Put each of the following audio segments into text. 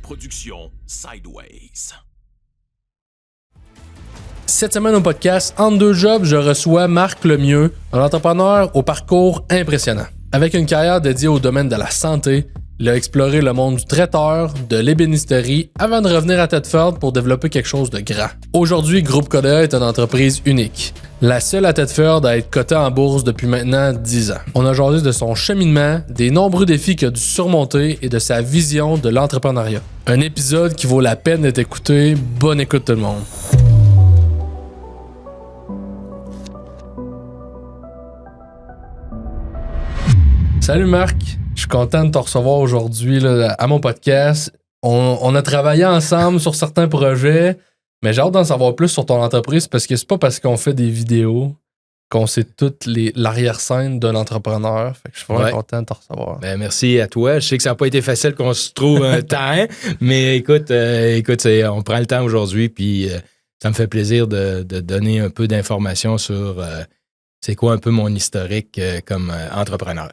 production Sideways. Cette semaine au podcast Entre deux jobs, je reçois Marc Lemieux, un entrepreneur au parcours impressionnant. Avec une carrière dédiée au domaine de la santé, il a exploré le monde du traiteur, de l'ébénisterie, avant de revenir à Thetford pour développer quelque chose de grand. Aujourd'hui, Groupe Codea est une entreprise unique. La seule à Thetford à être cotée en bourse depuis maintenant 10 ans. On a jasé de son cheminement, des nombreux défis qu'il a dû surmonter et de sa vision de l'entrepreneuriat. Un épisode qui vaut la peine d'être écouté. Bonne écoute tout le monde. Salut Marc, je suis content de te recevoir aujourd'hui là, à mon podcast. On a travaillé ensemble sur certains projets, mais j'ai hâte d'en savoir plus sur ton entreprise parce que c'est pas parce qu'on fait des vidéos qu'on sait toute l'arrière-scène d'un entrepreneur. Fait que je suis vraiment content de te recevoir. Ben, merci à toi. Je sais que ça n'a pas été facile qu'on se trouve un temps, mais écoute, on prend le temps aujourd'hui, puis ça me fait plaisir de donner un peu d'informations sur c'est quoi un peu mon historique comme entrepreneur.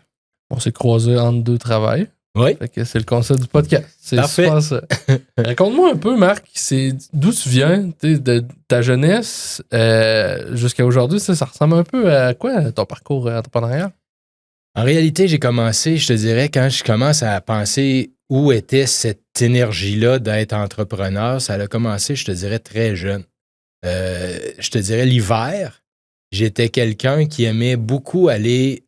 On s'est croisés entre deux travails. Oui. Fait que c'est le concept du podcast. C'est parfait. Super ça. Raconte-moi un peu, Marc, d'où tu viens, de ta jeunesse jusqu'à aujourd'hui. Ça ressemble un peu à quoi, ton parcours entrepreneurial? En réalité, j'ai commencé, je te dirais, quand je commence à penser où était cette énergie-là d'être entrepreneur, ça a commencé, je te dirais, très jeune. Je te dirais l'hiver. J'étais quelqu'un qui aimait beaucoup aller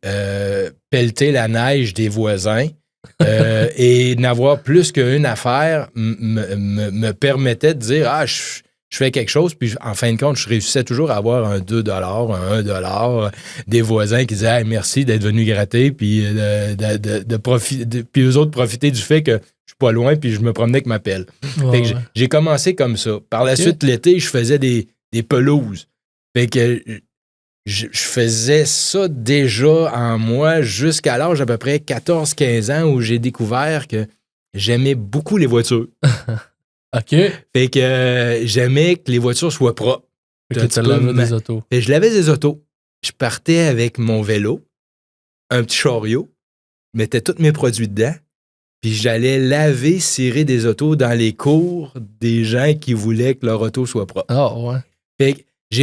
pelleter la neige des voisins et n'avoir plus qu'une affaire me permettait de dire « Ah, je fais quelque chose », puis en fin de compte, je réussissais toujours à avoir un 2 $, un 1 $, des voisins qui disaient hey, « Merci d'être venu gratter », puis puis eux autres profiter du fait que je suis pas loin, puis je me promenais avec ma pelle. Fait que j'ai commencé comme ça. Par la suite, l'été, je faisais des pelouses. Fait que je faisais ça déjà en moi jusqu'à l'âge à peu près 14-15 ans où j'ai découvert que j'aimais beaucoup les voitures. OK. Fait que j'aimais que les voitures soient propres. Fait que tu lavais des autos. Et je lavais des autos. Je partais avec mon vélo, un petit chariot, mettais tous mes produits dedans, puis j'allais laver, cirer des autos dans les cours des gens qui voulaient que leur auto soit propre. Ah ouais. Fait que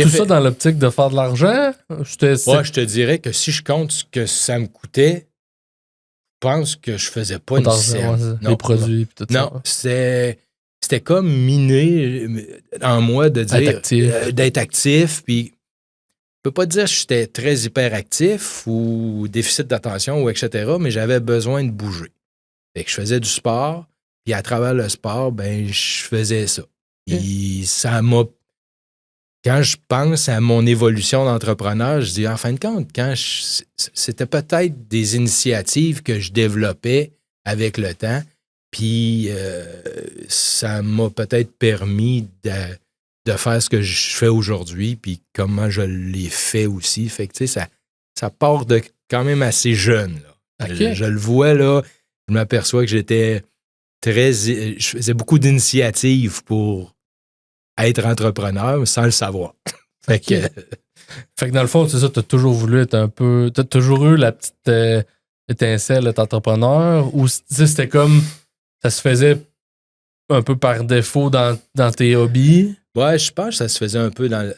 ça dans l'optique de faire de l'argent? Je te dirais que si je compte ce que ça me coûtait, je pense que je faisais pas une scène. Les produits et tout ça. Non, c'était comme miné en moi de dire d'être actif. Puis je peux pas dire que j'étais très hyperactif ou déficit d'attention ou etc., mais j'avais besoin de bouger. Fait que je faisais du sport, puis à travers le sport, ben je faisais ça. Et ça m'a. Quand je pense à mon évolution d'entrepreneur, je dis, en fin de compte, c'était peut-être des initiatives que je développais avec le temps, puis ça m'a peut-être permis de faire ce que je fais aujourd'hui, puis comment je l'ai fait aussi. Fait que, tu sais, ça part de quand même assez jeune. Là. Okay. Je le vois, là, je m'aperçois que je faisais beaucoup d'initiatives pour être entrepreneur sans le savoir. Fait que dans le fond, c'est ça, t'as toujours voulu être un peu. T'as toujours eu la petite étincelle d'être entrepreneur ou c'était comme ça se faisait un peu par défaut dans tes hobbies? Ouais, je pense que ça se faisait un peu dans.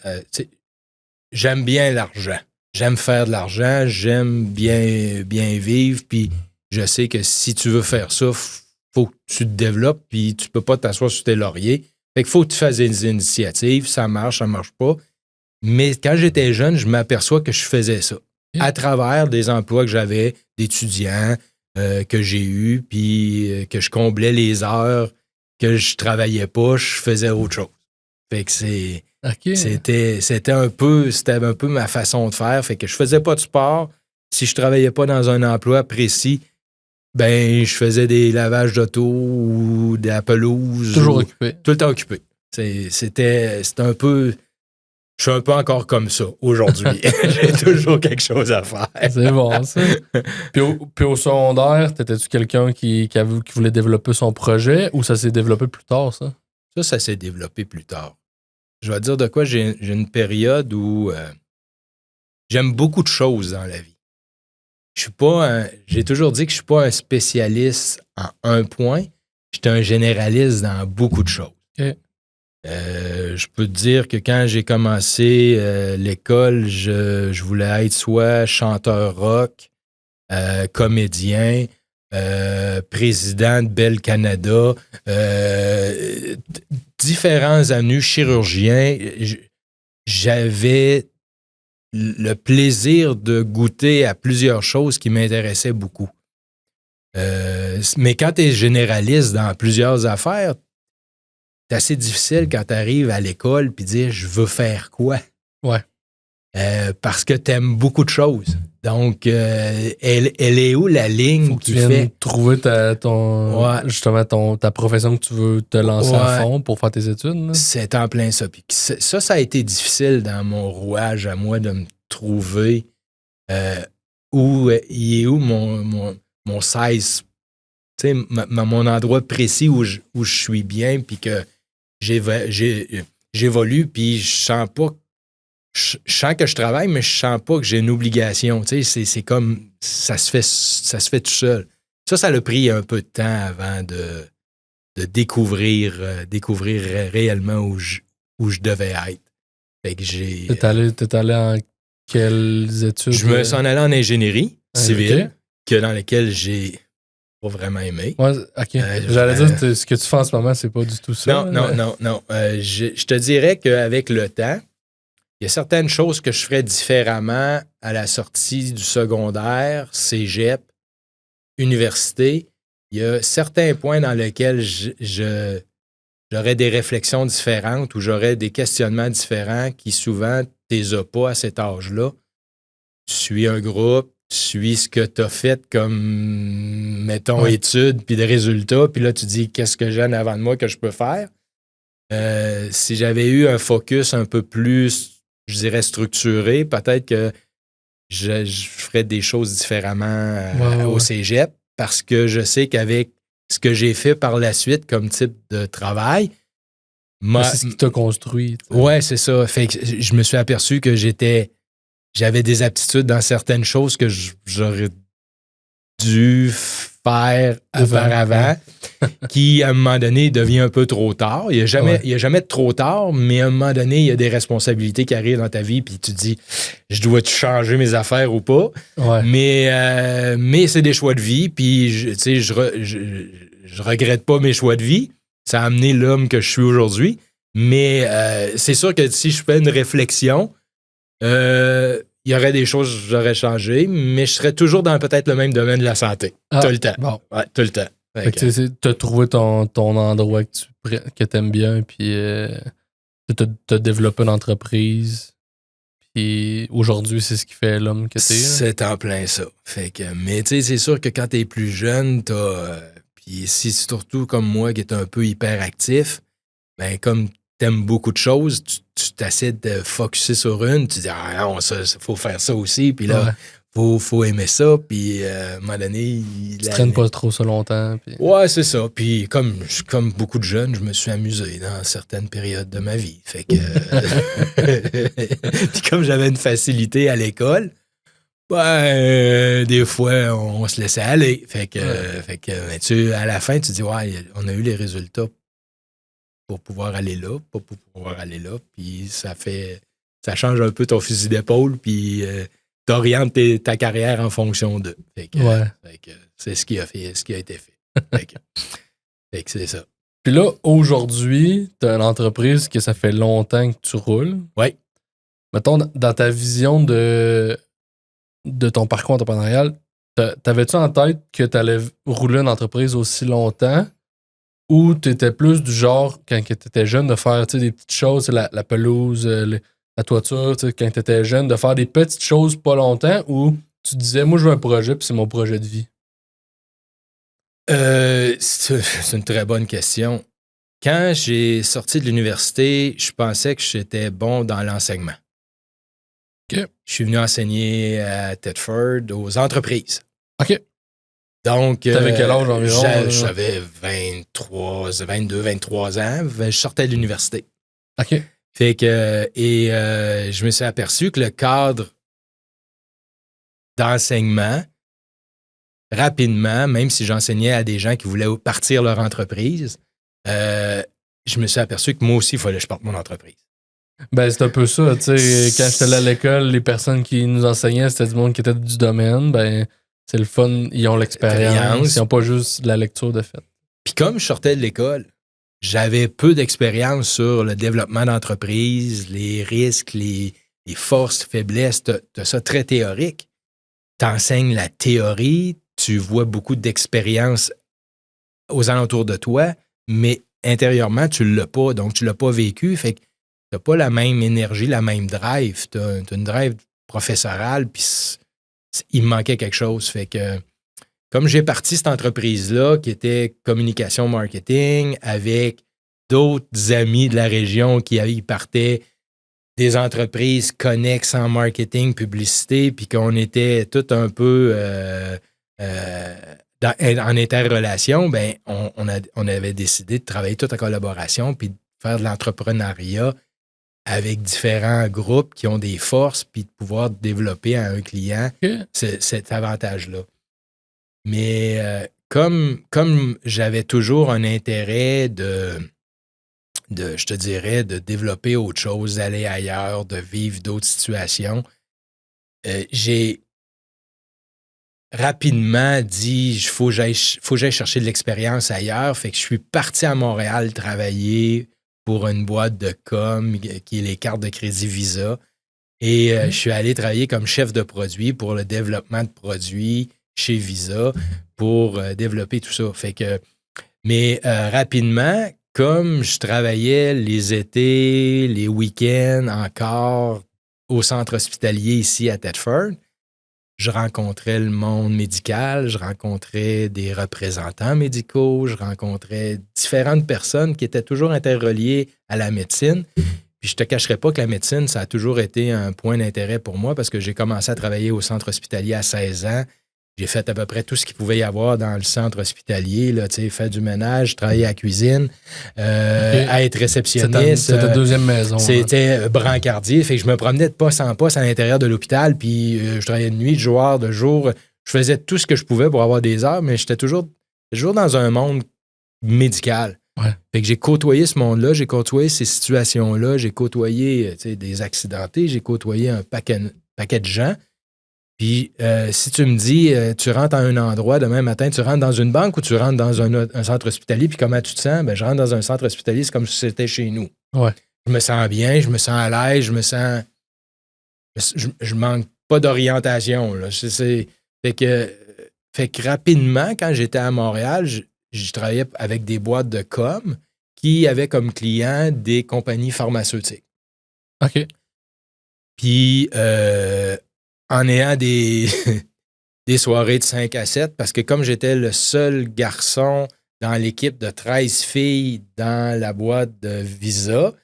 J'aime bien l'argent. J'aime faire de l'argent, j'aime bien vivre, puis je sais que si tu veux faire ça, faut que tu te développes, puis tu peux pas t'asseoir sur tes lauriers. Fait qu'il faut que tu fasses des initiatives, ça marche pas. Mais quand j'étais jeune, je m'aperçois que je faisais ça. À travers des emplois que j'avais, d'étudiants que j'ai eus, puis que je comblais les heures que je travaillais pas, je faisais autre chose. Fait que c'était un peu ma façon de faire. Fait que je faisais pas de sport. Si je travaillais pas dans un emploi précis, ben, je faisais des lavages d'auto ou de la pelouse. Toujours occupé. Tout le temps occupé. C'était un peu. Je suis un peu encore comme ça aujourd'hui. J'ai toujours quelque chose à faire. C'est bon, ça. Puis au secondaire, t'étais-tu quelqu'un qui voulait développer son projet ou ça s'est développé plus tard, ça? Ça s'est développé plus tard. Je vais te dire de quoi j'ai une période où j'aime beaucoup de choses dans la vie. J'ai toujours dit que je suis pas un spécialiste en un point. j'étais un généraliste dans beaucoup de choses. OK. Je peux te dire que quand j'ai commencé l'école, je voulais être soit chanteur rock, comédien, président de Bell Canada, différents avenues, chirurgien. J'avais le plaisir de goûter à plusieurs choses qui m'intéressaient beaucoup. Mais quand tu es généraliste dans plusieurs affaires, c'est assez difficile quand tu arrives à l'école puis dire je veux faire quoi. Ouais. Parce que tu aimes beaucoup de choses. Donc, elle est où la ligne Faut que tu qui viennes fait. trouver justement ta profession que tu veux te lancer à fond pour faire tes études. Là. C'est en plein ça. Puis ça a été difficile dans mon rouage à moi de me trouver où mon 16, tu sais, mon endroit précis où je suis bien, puis que j'évolue, puis je sens pas. Je sens que je travaille, mais je sens pas que j'ai une obligation. Tu sais, c'est comme ça se fait tout seul. Ça a pris un peu de temps avant de découvrir réellement où je devais être. Fait que j'ai. T'es allé en quelles études? Je me suis en allé en ingénierie civile, okay. dans laquelle j'ai pas vraiment aimé. Ouais, OK. J'allais dire que ce que tu fais en ce moment, c'est pas du tout ça. Non. Je te dirais qu'avec le temps, il y a certaines choses que je ferais différemment à la sortie du secondaire, cégep, université. Il y a certains points dans lesquels j'aurais des réflexions différentes ou j'aurais des questionnements différents qui souvent tu les as pas à cet âge-là. Tu suis un groupe, tu suis ce que tu as fait comme, mettons, études, puis des résultats, puis là, tu dis qu'est-ce que j'ai en avant de moi que je peux faire. Si j'avais eu un focus un peu plus, je dirais, structuré, peut-être que je ferais des choses différemment au cégep, parce que je sais qu'avec ce que j'ai fait par la suite comme type de travail, c'est ce qui t'a construit. T'sais. Ouais, c'est ça. Fait que je me suis aperçu que j'avais des aptitudes dans certaines choses que j'aurais dû faire auparavant, qui, à un moment donné, devient un peu trop tard. Il n'y a jamais de trop tard, mais à un moment donné, il y a des responsabilités qui arrivent dans ta vie, puis tu te dis, je dois-tu changer mes affaires ou pas? Ouais. Mais c'est des choix de vie, puis je regrette pas mes choix de vie. Ça a amené l'homme que je suis aujourd'hui. Mais c'est sûr que si je fais une réflexion, il y aurait des choses que j'aurais changées, mais je serais toujours dans peut-être le même domaine de la santé. Tout le temps. Bon. Ouais, tout le temps. Fait que tu as trouvé ton endroit que tu aimes bien, puis tu as développé une entreprise. Puis aujourd'hui, c'est ce qui fait l'homme que tu es. C'est en plein ça. Fait que, mais tu sais, c'est sûr que quand tu es plus jeune, puis si surtout comme moi qui est un peu hyperactif, ben comme t'aimes beaucoup de choses, tu t'essaies de focusser sur une, tu dis ah non, ça faut faire ça aussi, puis là faut aimer ça, puis à un moment donné, tu traînes pas trop ça longtemps. Puis... Ouais, c'est ça. Puis comme beaucoup de jeunes, je me suis amusé dans certaines périodes de ma vie. Fait que puis comme j'avais une facilité à l'école, des fois on se laissait aller. Fait que à la fin tu dis ouais, on a eu les résultats pour pouvoir aller là, pas pour pouvoir aller là, puis ça change un peu ton fusil d'épaule, puis t'orientes ta carrière en fonction d'eux. Fait que c'est ce qui a été fait. Fait que c'est ça. Puis là, aujourd'hui, t'as une entreprise que ça fait longtemps que tu roules. Oui. Mettons, dans ta vision de ton parcours entrepreneurial, t'avais-tu en tête que t'allais rouler une entreprise aussi longtemps? Ou tu étais plus du genre, quand tu étais jeune, de faire des petites choses, la pelouse, la toiture, quand tu étais jeune, de faire des petites choses pas longtemps, ou tu disais, moi, je veux un projet, puis c'est mon projet de vie? C'est une très bonne question. Quand j'ai sorti de l'université, je pensais que j'étais bon dans l'enseignement. OK. Je suis venu enseigner à Thetford aux entreprises. OK. Donc, t'avais quel âge environ? J'avais 22, 23 ans. Je sortais de l'université. OK. Fait que, je me suis aperçu que le cadre d'enseignement rapidement, même si j'enseignais à des gens qui voulaient partir leur entreprise, je me suis aperçu que moi aussi, il fallait que je parte mon entreprise. Ben, c'est un peu ça, tu sais, quand j'étais allé à l'école, les personnes qui nous enseignaient, c'était du monde qui était du domaine, ben, c'est le fun, ils ont l'expérience, ils n'ont pas juste de la lecture de fait. Puis comme je sortais de l'école, j'avais peu d'expérience sur le développement d'entreprise, les risques, les forces, faiblesses, t'as ça très théorique. T'enseignes la théorie, tu vois beaucoup d'expérience aux alentours de toi, mais intérieurement, tu ne l'as pas, donc tu ne l'as pas vécu, fait que tu n'as pas la même énergie, la même drive. Tu as une drive professorale, puis il me manquait quelque chose. Fait que, comme j'ai parti cette entreprise-là, qui était communication marketing, avec d'autres amis de la région qui y partaient des entreprises connexes en marketing, publicité, puis qu'on était tout un peu en interrelation, ben on avait décidé de travailler tout en collaboration, puis de faire de l'entrepreneuriat avec différents groupes qui ont des forces, puis de pouvoir développer à un client cet avantage-là. Mais comme j'avais toujours un intérêt je te dirais, de développer autre chose, d'aller ailleurs, de vivre d'autres situations, j'ai rapidement dit il faut que j'aille chercher de l'expérience ailleurs. Fait que je suis parti à Montréal travailler pour une boîte de com qui est les cartes de crédit Visa. Et je suis allé travailler comme chef de produit pour le développement de produits chez Visa pour développer tout ça. Fait que, mais rapidement, comme je travaillais les étés, les week-ends encore au centre hospitalier ici à Thetford, je rencontrais le monde médical, je rencontrais des représentants médicaux, je rencontrais différentes personnes qui étaient toujours interreliées à la médecine. Puis je te cacherai pas que la médecine, ça a toujours été un point d'intérêt pour moi parce que j'ai commencé à travailler au centre hospitalier à 16 ans. J'ai fait à peu près tout ce qu'il pouvait y avoir dans le centre hospitalier, là, faire du ménage, travailler à la cuisine, à être réceptionniste. C'était ta deuxième maison. C'était brancardier. Fait que je me promenais de poste en poste à l'intérieur de l'hôpital, puis je travaillais de nuit, de jour. Je faisais tout ce que je pouvais pour avoir des heures, mais j'étais toujours dans un monde médical. Ouais. Fait que j'ai côtoyé ce monde-là, j'ai côtoyé ces situations-là, j'ai côtoyé des accidentés, j'ai côtoyé un paquet de gens. Puis, si tu me dis, tu rentres à un endroit demain matin, tu rentres dans une banque ou tu rentres dans un centre hospitalier, puis comment tu te sens? Ben, je rentre dans un centre hospitalier, c'est comme si c'était chez nous. Ouais. Je me sens bien, je me sens à l'aise, je manque pas d'orientation. Là. Fait que rapidement, quand j'étais à Montréal, je travaillais avec des boîtes de com qui avaient comme clients des compagnies pharmaceutiques. OK. Puis, en ayant des soirées de 5 à 7, parce que comme j'étais le seul garçon dans l'équipe de 13 filles dans la boîte de Visa,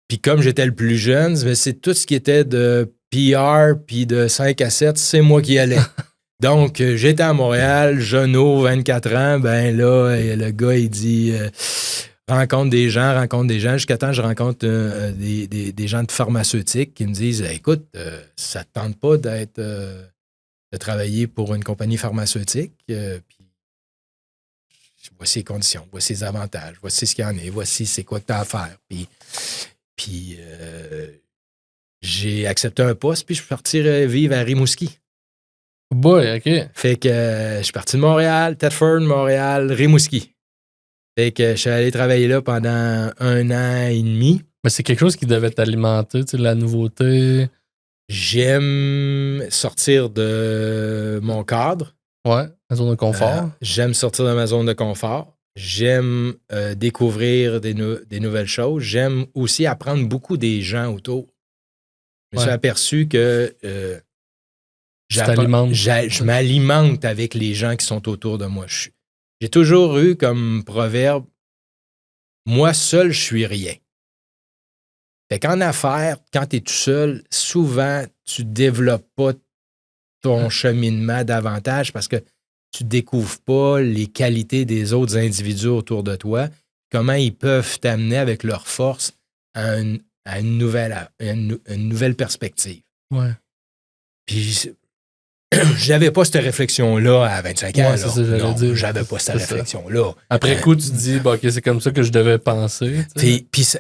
puis comme j'étais le plus jeune, c'est tout ce qui était de PR puis de 5 à 7, c'est moi qui allais. Donc, j'étais à Montréal, jeuneau, 24 ans, ben là, le gars, il dit... rencontre des gens, jusqu'à temps que je rencontre des gens de pharmaceutique qui me disent « Écoute, ça ne te tente pas de travailler pour une compagnie pharmaceutique, puis voici les conditions, voici les avantages, voici ce qu'il y en a, voici c'est quoi que tu as à faire. » Puis j'ai accepté un poste, puis je suis parti vivre à Rimouski. Boy, OK. Fait que je suis parti de Montréal, Thetford, Montréal, Rimouski. Fait que je suis allé travailler là pendant 1 an et demi. Mais c'est quelque chose qui devait t'alimenter, tu sais, la nouveauté. J'aime sortir de mon cadre. Ouais, la zone de confort. J'aime sortir de ma zone de confort. J'aime découvrir des nouvelles choses. J'aime aussi apprendre beaucoup des gens autour. Je me suis aperçu que je m'alimente avec les gens qui sont autour de moi. J'ai toujours eu comme proverbe, moi seul, je suis rien. Fait qu'en affaires, quand tu es tout seul, souvent, tu ne développes pas ton cheminement davantage parce que tu ne découvres pas les qualités des autres individus autour de toi, comment ils peuvent t'amener avec leur force à une nouvelle perspective. Ouais. Puis j'avais pas cette réflexion-là à 25 ans. Ouais, là. c'est ça, j'allais Non, dire. j'avais pas cette C'est ça. réflexion-là. Après coup, tu te dis, bon, OK, c'est comme ça que je devais penser. tu sais. Puis c'est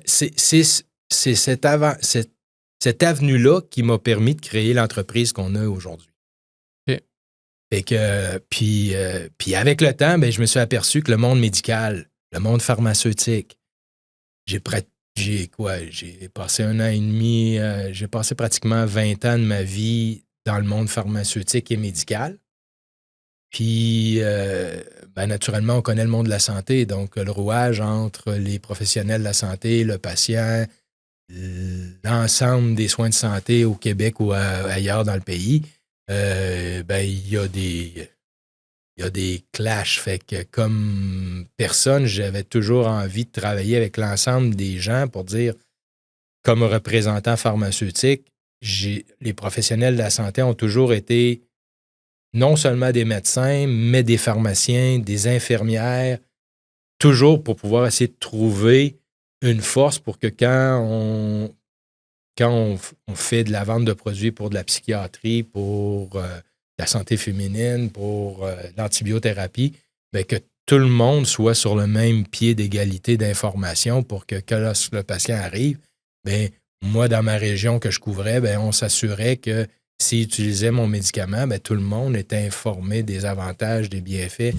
cette avenue-là qui m'a permis de créer l'entreprise qu'on a aujourd'hui. OK. Fait que, puis avec le temps, ben, je me suis aperçu que le monde médical, le monde pharmaceutique, j'ai passé 1 an et demi, j'ai passé pratiquement 20 ans de ma vie dans le monde pharmaceutique et médical. Puis, ben, naturellement, on connaît le monde de la santé, donc le rouage entre les professionnels de la santé, le patient, l'ensemble des soins de santé au Québec ou ailleurs dans le pays, ben, il y a des clashs. Fait que comme personne, j'avais toujours envie de travailler avec l'ensemble des gens pour dire, comme représentant pharmaceutique, les professionnels de la santé ont toujours été non seulement des médecins, mais des pharmaciens, des infirmières, toujours pour pouvoir essayer de trouver une force pour que quand on fait de la vente de produits pour de la psychiatrie, pour la santé féminine, pour l'antibiothérapie, bien, que tout le monde soit sur le même pied d'égalité d'information pour que lorsque le patient arrive, bien, moi, dans ma région que je couvrais, bien, on s'assurait que s'il utilisait mon médicament, bien, tout le monde était informé des avantages, des bienfaits,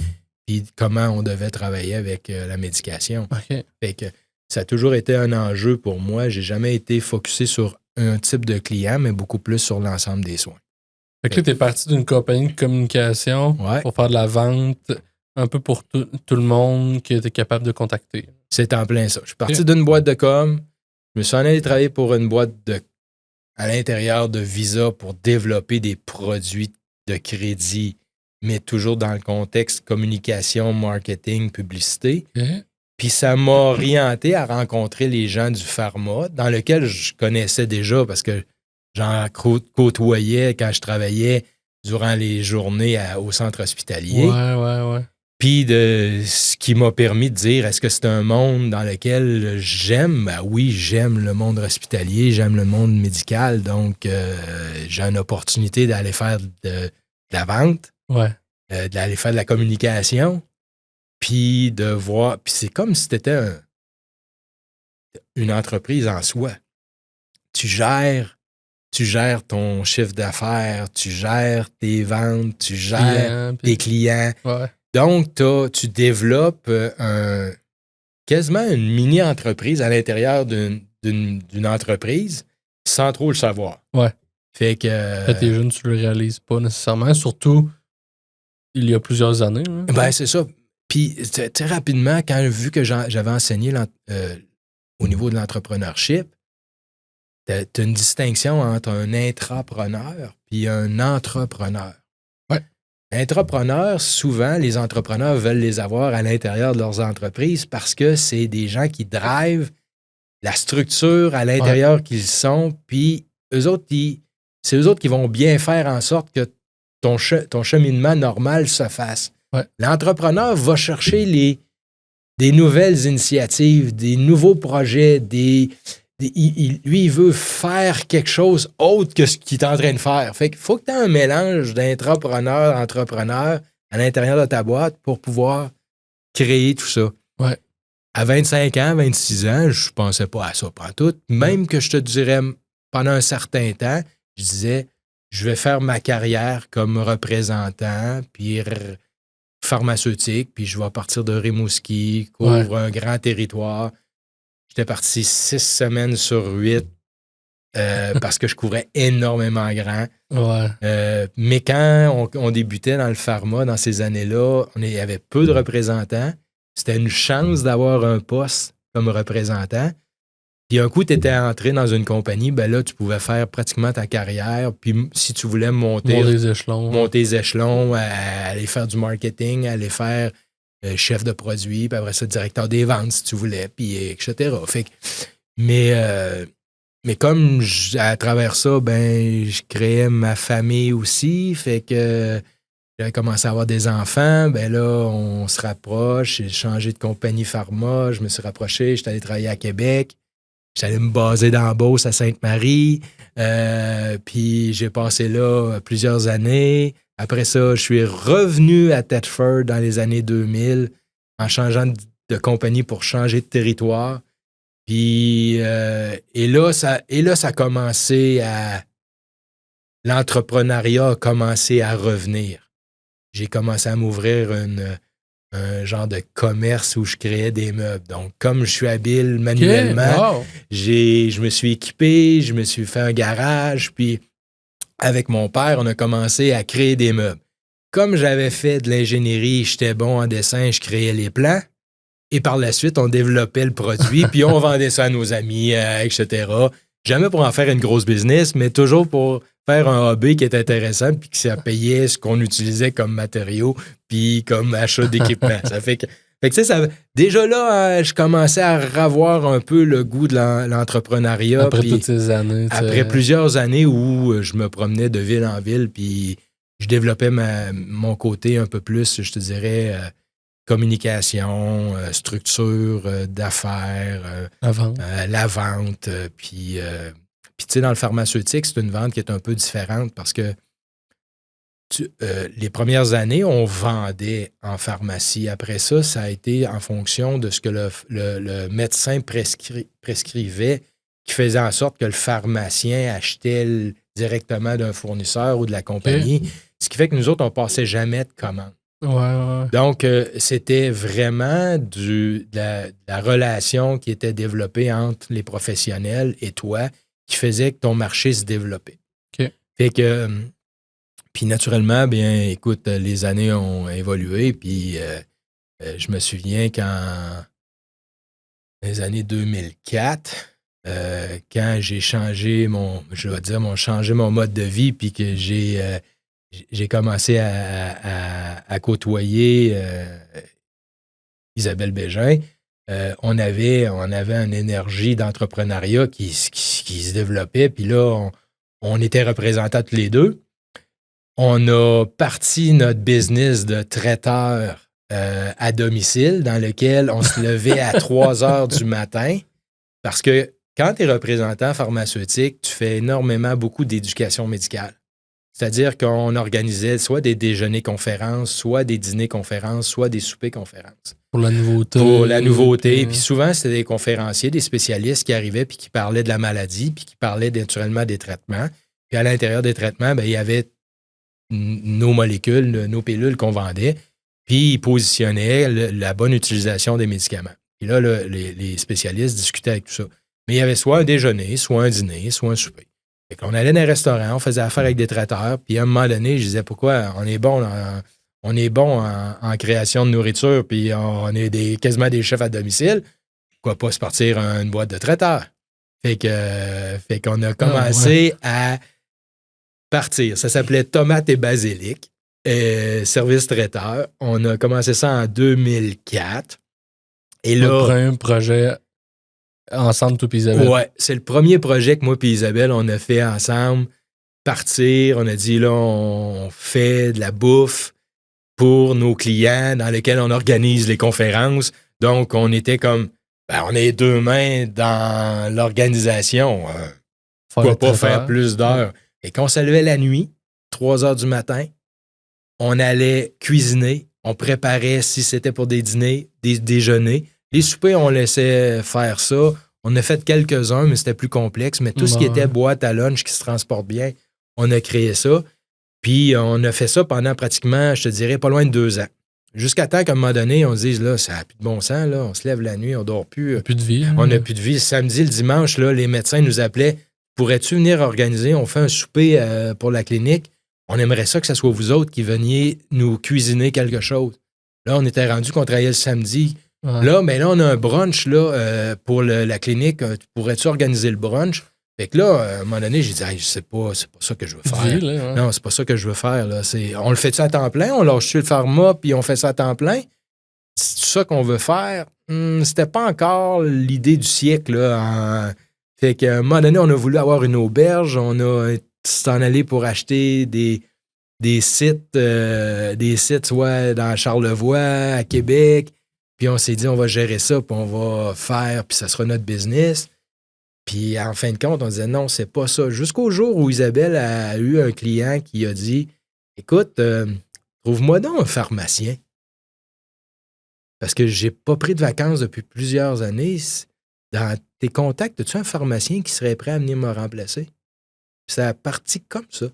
puis comment on devait travailler avec la médication. OK. Fait que ça a toujours été un enjeu pour moi. J'ai jamais été focusé sur un type de client, mais beaucoup plus sur l'ensemble des soins. Fait que là, t'es parti d'une compagnie de communication Ouais. pour faire de la vente un peu pour tout le monde que t'es capable de contacter. C'est en plein ça. Je suis parti d'une boîte de com. Je me suis en allé travailler pour une boîte à l'intérieur de Visa pour développer des produits de crédit, mais toujours dans le contexte communication, marketing, publicité. OK. Puis ça m'a orienté à rencontrer les gens du pharma, dans lequel je connaissais déjà parce que j'en côtoyais quand je travaillais durant les journées au centre hospitalier. Ouais. Puis de ce qui m'a permis de dire, est-ce que c'est un monde dans lequel j'aime? Ben oui, j'aime le monde hospitalier, j'aime le monde médical, donc j'ai une opportunité d'aller faire de la vente, Ouais. d'aller faire de la communication, puis de voir... Puis c'est comme si c'était une entreprise en soi. Tu gères ton chiffre d'affaires, tu gères tes ventes, tu gères tes clients. Ouais. Donc, tu développes quasiment une mini-entreprise à l'intérieur d'une entreprise sans trop le savoir. Ouais. Fait que... Quand t'es jeune, tu le réalises pas nécessairement, surtout il y a plusieurs années. Hein. Ben, c'est ça. Puis, très rapidement, vu que j'avais enseigné au niveau de l'entrepreneurship, t'as une distinction entre un intrapreneur puis un entrepreneur. Ouais. Intrapreneurs, souvent, les entrepreneurs veulent les avoir à l'intérieur de leurs entreprises parce que c'est des gens qui drivent la structure à l'intérieur qu'ils sont, puis c'est eux autres qui vont bien faire en sorte que ton cheminement normal se fasse. Ouais. L'entrepreneur va chercher des nouvelles initiatives, des nouveaux projets, lui, il veut faire quelque chose autre que ce qu'il est en train de faire. Fait qu'il faut que tu aies un mélange d'intrapreneur, d'entrepreneur à l'intérieur de ta boîte pour pouvoir créer tout ça. Ouais. À 25 ans, 26 ans, je pensais pas à ça pantoute. Même que je te dirais, pendant un certain temps, je disais, je vais faire ma carrière comme représentant, puis pharmaceutique, puis je vais partir de Rimouski, couvre un grand territoire. J'étais parti 6 semaines sur 8 parce que je couvrais énormément grand. Ouais. Mais quand on débutait dans le pharma, dans ces années-là, il y avait peu de représentants. C'était une chance d'avoir un poste comme représentant. Puis un coup, tu étais entré dans une compagnie, ben là, tu pouvais faire pratiquement ta carrière. Puis si tu voulais monter les échelons. Monter les échelons, aller faire du marketing, aller faire chef de produit, puis après ça, directeur des ventes, si tu voulais, puis etc. Fait que, mais comme à travers ça, ben, je créais ma famille aussi, fait que j'avais commencé à avoir des enfants, ben là, on se rapproche, j'ai changé de compagnie pharma, je me suis rapproché, j'étais allé travailler à Québec. J'allais me baser dans Beauce à Sainte-Marie. Puis j'ai passé là plusieurs années. Après ça, je suis revenu à Thetford dans les années 2000 en changeant de compagnie pour changer de territoire. Puis, et là, ça a commencé à... L'entrepreneuriat a commencé à revenir. J'ai commencé à m'ouvrir un genre de commerce où je créais des meubles. Donc, comme je suis habile manuellement, je me suis équipé, je me suis fait un garage, puis avec mon père, on a commencé à créer des meubles. Comme j'avais fait de l'ingénierie, j'étais bon en dessin, je créais les plans. Et par la suite, on développait le produit, puis on vendait ça à nos amis, etc. Jamais pour en faire une grosse business, mais toujours pour faire un hobby qui est intéressant, puis que ça payait ce qu'on utilisait comme matériaux, puis comme achat d'équipement. Ça fait que tu sais, déjà là, je commençais à avoir un peu le goût de l'entrepreneuriat. Après toutes ces années. Après plusieurs années où je me promenais de ville en ville, puis je développais mon côté un peu plus, je te dirais, communication, structure d'affaires, la vente. Puis tu sais, dans le pharmaceutique, c'est une vente qui est un peu différente parce que les premières années, on vendait en pharmacie. Après ça, ça a été en fonction de ce que le médecin prescrivait, qui faisait en sorte que le pharmacien achetait directement d'un fournisseur ou de la compagnie. Okay. Ce qui fait que nous autres, on ne passait jamais de commande. Ouais. Donc, c'était vraiment de la relation qui était développée entre les professionnels et toi qui faisait que ton marché se développait. OK. Fait que, puis naturellement, bien, écoute, les années ont évolué, puis je me souviens qu'en les années 2004, quand j'ai changé mon mode de vie, puis que j'ai commencé à côtoyer Isabelle Bégin. On avait une énergie d'entrepreneuriat qui se développait. Puis là, on était représentants tous les deux. On a parti notre business de traiteur à domicile dans lequel on se levait à 3 heures du matin parce que quand tu es représentant pharmaceutique, tu fais beaucoup d'éducation médicale. C'est-à-dire qu'on organisait soit des déjeuners-conférences, soit des dîners-conférences, soit des soupers-conférences. Pour la nouveauté. Pour la nouveauté. Puis souvent, c'était des conférenciers, des spécialistes qui arrivaient puis qui parlaient de la maladie puis qui parlaient naturellement des traitements. Puis à l'intérieur des traitements, bien, il y avait nos molécules, nos pilules qu'on vendait. Puis ils positionnaient la bonne utilisation des médicaments. Puis là, les spécialistes discutaient avec tout ça. Mais il y avait soit un déjeuner, soit un dîner, soit un souper. Fait qu'on allait dans un restaurant, on faisait affaire avec des traiteurs, puis à un moment donné, je disais pourquoi on est bon en création de nourriture, puis on est quasiment des chefs à domicile, pourquoi pas se partir une boîte de traiteurs? Fait qu'on a commencé à partir. Ça s'appelait Tomates et Basilic, service traiteur. On a commencé ça en 2004. Et là, notre premier projet ensemble, toi et Isabelle. Ouais, c'est le premier projet que moi et Isabelle, on a fait ensemble. Partir, on a dit là, on fait de la bouffe pour nos clients dans lesquels on organise les conférences. Donc, on était comme, on est 2 mains dans l'organisation. Pourquoi pas faire plus d'heures? Et quand on se levait la nuit, 3 heures du matin, on allait cuisiner. On préparait, si c'était pour des dîners, des déjeuners. Les soupers, on laissait faire ça. On a fait quelques-uns, mais c'était plus complexe. Mais tout ce qui était boîte à lunch qui se transporte bien, on a créé ça. Puis on a fait ça pendant pratiquement, je te dirais, pas loin de 2 ans. Jusqu'à temps qu'à un moment donné, on se dise, là, ça n'a plus de bon sens, là. On se lève la nuit, on dort plus. On n'a plus de vie. On n'a plus de vie. Le samedi, le dimanche, là, les médecins nous appelaient. Pourrais-tu venir organiser? On fait un souper pour la clinique. On aimerait ça que ce soit vous autres qui veniez nous cuisiner quelque chose. Là, on était rendu qu'on travaillait le samedi. Ouais. Là, mais là, on a un brunch là, pour la clinique. Pourrais-tu organiser le brunch? Fait que là, à un moment donné, j'ai dit, hey, c'est pas ça que je veux faire. Là, ouais. Non, c'est pas ça que je veux faire. Là. On le fait-tu à temps plein? On lâche-tu le pharma puis on fait ça à temps plein? C'est ça qu'on veut faire? C'était pas encore l'idée du siècle. Là, Fait qu'à un moment donné, on a voulu avoir une auberge. On a s'en allé pour acheter des sites, soit dans Charlevoix, à Québec. Puis on s'est dit, on va gérer ça, puis on va faire, puis ça sera notre business. Puis en fin de compte, on disait non, c'est pas ça. Jusqu'au jour où Isabelle a eu un client qui a dit écoute, trouve-moi donc un pharmacien. Parce que j'ai pas pris de vacances depuis plusieurs années. Dans tes contacts, as-tu un pharmacien qui serait prêt à venir me remplacer? Puis ça a parti comme ça.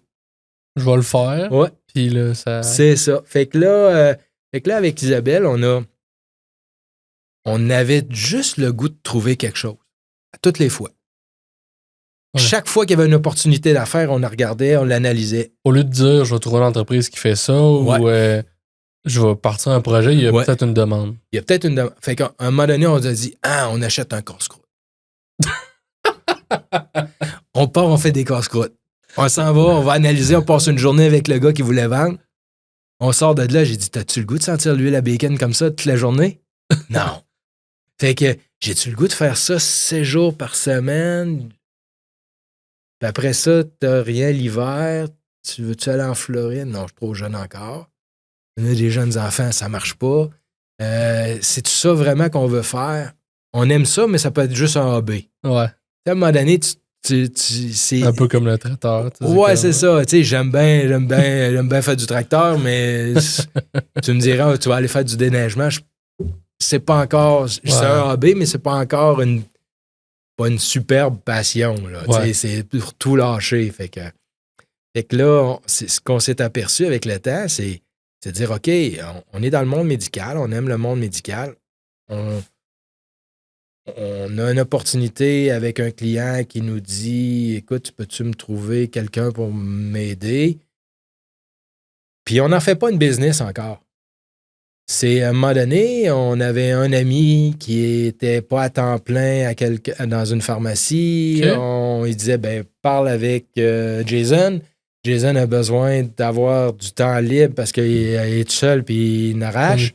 Je vais le faire. Ouais. Puis là, ça. C'est ça. Fait que là, avec Isabelle, on avait juste le goût de trouver quelque chose. À toutes les fois. Ouais. Chaque fois qu'il y avait une opportunité d'affaires, on la regardait, on l'analysait. Au lieu de dire je vais trouver l'entreprise qui fait ça ou je vais partir un projet, il y a peut-être une demande. Il y a peut-être une demande. Fait qu'à un moment donné, on a dit on achète un casse-croûte. On part, on fait des casse-croûtes. On s'en va, on va analyser, on passe une journée avec le gars qui voulait vendre. On sort de là, j'ai dit t'as-tu le goût de sentir l'huile à bacon comme ça toute la journée? Non. Fait que j'ai-tu le goût de faire ça 6 jours par semaine? Puis après ça, t'as rien l'hiver. Tu veux-tu aller en Floride? Non, je suis trop jeune encore. On a des jeunes enfants, ça marche pas. C'est tout ça vraiment qu'on veut faire? On aime ça, mais ça peut être juste un hobby. Ouais. À un moment donné, c'est un peu comme le tracteur. Ouais, c'est ça. Tu sais, j'aime bien faire du tracteur, mais tu me diras, tu vas aller faire du déneigement. C'est pas encore... C'est un hobby, mais c'est pas encore pas une superbe passion. Là. Ouais. C'est pour tout lâcher. Fait que là, ce qu'on s'est aperçu avec le temps, c'est de dire, OK, on est dans le monde médical, on aime le monde médical. On a une opportunité avec un client qui nous dit, écoute, peux-tu me trouver quelqu'un pour m'aider? Puis on n'en fait pas une business encore. C'est à un moment donné, on avait un ami qui était pas à temps plein dans une pharmacie. Okay. Il disait, parle avec Jason. Jason a besoin d'avoir du temps libre parce qu'il est tout seul puis il n'arrache.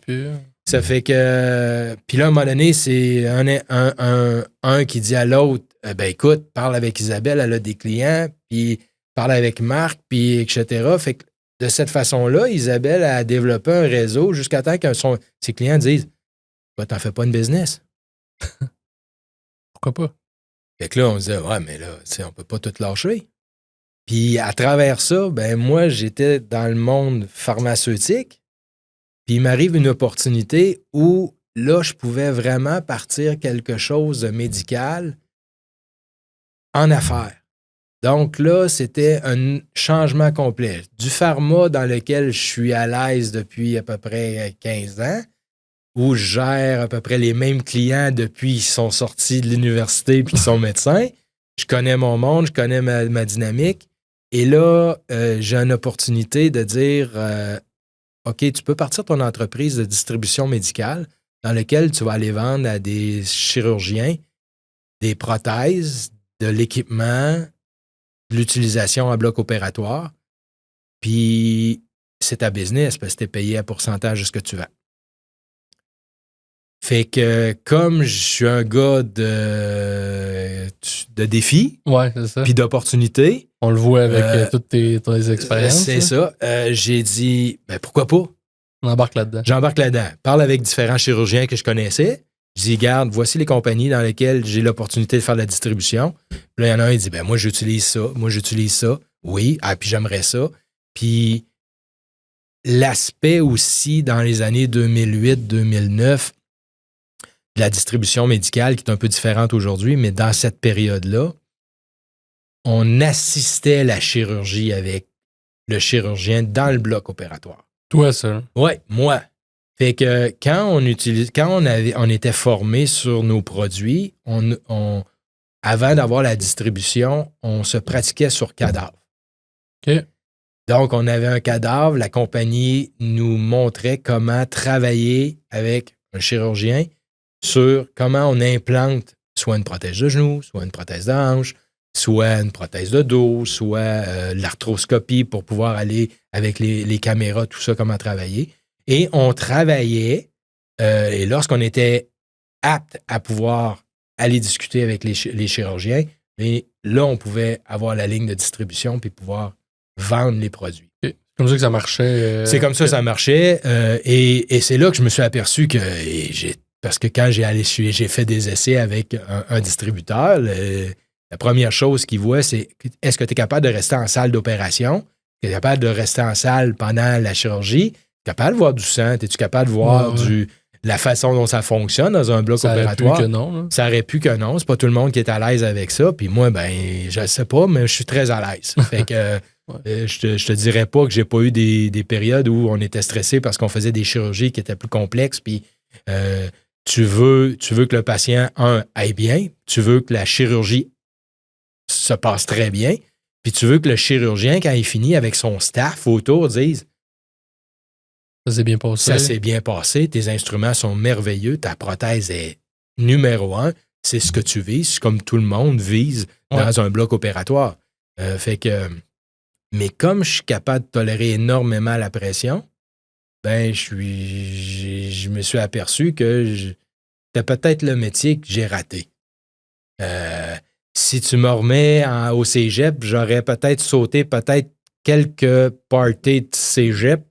Ça fait que... Puis là, à un moment donné, c'est un qui dit à l'autre, écoute, parle avec Isabelle, elle a des clients, puis parle avec Marc, puis etc. Fait que de cette façon-là, Isabelle a développé un réseau jusqu'à temps que ses clients disent « T'en fais pas une business? » Pourquoi pas? Fait que là, on disait « Ouais, mais là, on peut pas tout lâcher. » Puis à travers ça, moi, j'étais dans le monde pharmaceutique, puis il m'arrive une opportunité où là, je pouvais vraiment partir quelque chose de médical en affaires. Donc là, c'était un changement complet. Du pharma dans lequel je suis à l'aise depuis à peu près 15 ans, où je gère à peu près les mêmes clients depuis qu'ils sont sortis de l'université puis qu'ils sont médecins. Je connais mon monde, je connais ma dynamique. Et là, j'ai une opportunité de dire, OK, tu peux partir ton entreprise de distribution médicale dans laquelle tu vas aller vendre à des chirurgiens des prothèses, de l'équipement, de l'utilisation en bloc opératoire. Puis, c'est ta business parce que tu es payé à pourcentage de ce que tu vends. Fait que comme je suis un gars de défis, c'est ça. Puis d'opportunités. On le voit avec toutes tes expériences. C'est ça. J'ai dit, pourquoi pas? On embarque là-dedans. J'embarque là-dedans. Parle avec différents chirurgiens que je connaissais. Je dis, regarde, voici les compagnies dans lesquelles j'ai l'opportunité de faire de la distribution. Puis là, il y en a un qui dit, moi, j'utilise ça. Oui, puis j'aimerais ça. Puis l'aspect aussi dans les années 2008-2009 de la distribution médicale, qui est un peu différente aujourd'hui, mais dans cette période-là, on assistait à la chirurgie avec le chirurgien dans le bloc opératoire. Toi, ça? Oui, moi. Fait que quand on était formé sur nos produits, avant d'avoir la distribution, on se pratiquait sur cadavre. OK. Donc, on avait un cadavre, la compagnie nous montrait comment travailler avec un chirurgien sur comment on implante soit une prothèse de genou, soit une prothèse de hanche, soit une prothèse de dos, soit l'arthroscopie pour pouvoir aller avec les caméras, tout ça, comment travailler. Et on travaillait, et lorsqu'on était apte à pouvoir aller discuter avec les chirurgiens, mais là, on pouvait avoir la ligne de distribution puis pouvoir vendre les produits. C'est comme ça que ça marchait. C'est comme ça que ça marchait. Et c'est là que je me suis aperçu que parce que quand j'ai fait des essais avec un distributeur, la première chose qu'ils voient, c'est est-ce que tu es capable de rester en salle d'opération? Tu es capable de rester en salle pendant la chirurgie? Tu es capable de voir du sang? Es-tu capable de voir la façon dont ça fonctionne dans un bloc opératoire? Ça aurait pu que non. Ça aurait pu que non. C'est pas tout le monde qui est à l'aise avec ça. Puis moi, je sais pas, mais je suis très à l'aise. Fait que je te dirais pas que j'ai pas eu des périodes où on était stressé parce qu'on faisait des chirurgies qui étaient plus complexes. Puis tu veux que le patient, aille bien. Tu veux que la chirurgie se passe très bien. Puis tu veux que le chirurgien, quand il finit avec son staff autour, dise ça s'est bien passé. Ça s'est bien passé, tes instruments sont merveilleux, ta prothèse est numéro 1, c'est ce que tu vises, comme tout le monde vise dans un bloc opératoire. Mais comme je suis capable de tolérer énormément la pression, je me suis aperçu que c'était peut-être le métier que j'ai raté. Si tu me remets au cégep, j'aurais peut-être sauté quelques parties de cégep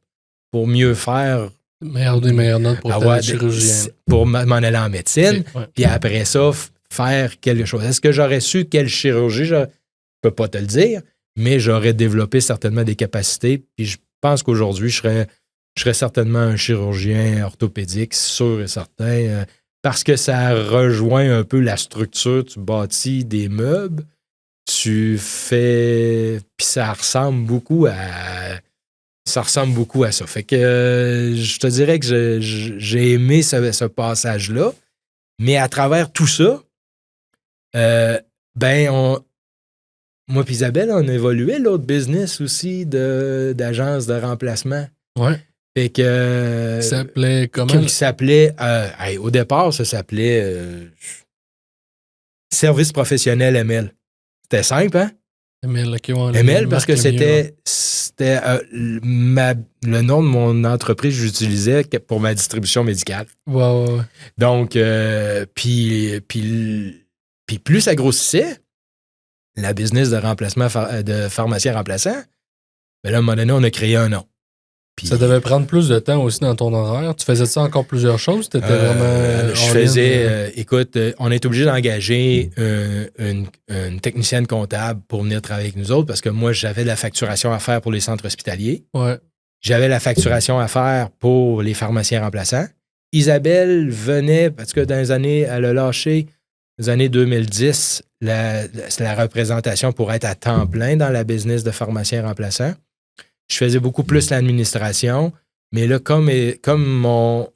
pour mieux faire. Des meilleures notes pour être chirurgien. Pour m'en aller en médecine. Puis après ça, faire quelque chose. Est-ce que j'aurais su quelle chirurgie? Je ne peux pas te le dire, mais j'aurais développé certainement des capacités. Puis je pense qu'aujourd'hui, je serais certainement un chirurgien orthopédique, sûr et certain. Parce que ça rejoint un peu la structure. Tu bâtis des meubles, tu fais. Puis ça ressemble beaucoup à ça. Fait que je te dirais que j'ai aimé ce passage-là. Mais à travers tout ça, moi et Isabelle, on a évolué l'autre business aussi d'agence de remplacement. Ouais. Fait que. Ça s'appelait comment? Au départ, ça s'appelait Service professionnel ML. C'était simple, hein? ML, ML parce que c'était le nom de mon entreprise que j'utilisais pour ma distribution médicale. Ouais. Donc, puis plus ça grossissait, la business de remplacement de pharmacien remplaçant, là, à un moment donné, on a créé un nom. Puis, ça devait prendre plus de temps aussi dans ton horaire. Tu faisais ça encore plusieurs choses? T'étais vraiment. Je faisais. Écoute, on est obligé d'engager une technicienne comptable pour venir travailler avec nous autres parce que moi, j'avais de la facturation à faire pour les centres hospitaliers. Ouais. J'avais la facturation à faire pour les pharmaciens remplaçants. Isabelle venait, parce que dans les années, elle a lâché, dans les années 2010, la représentation pour être à temps plein dans la business de pharmacien remplaçant. Je faisais beaucoup plus l'administration, mais là, comme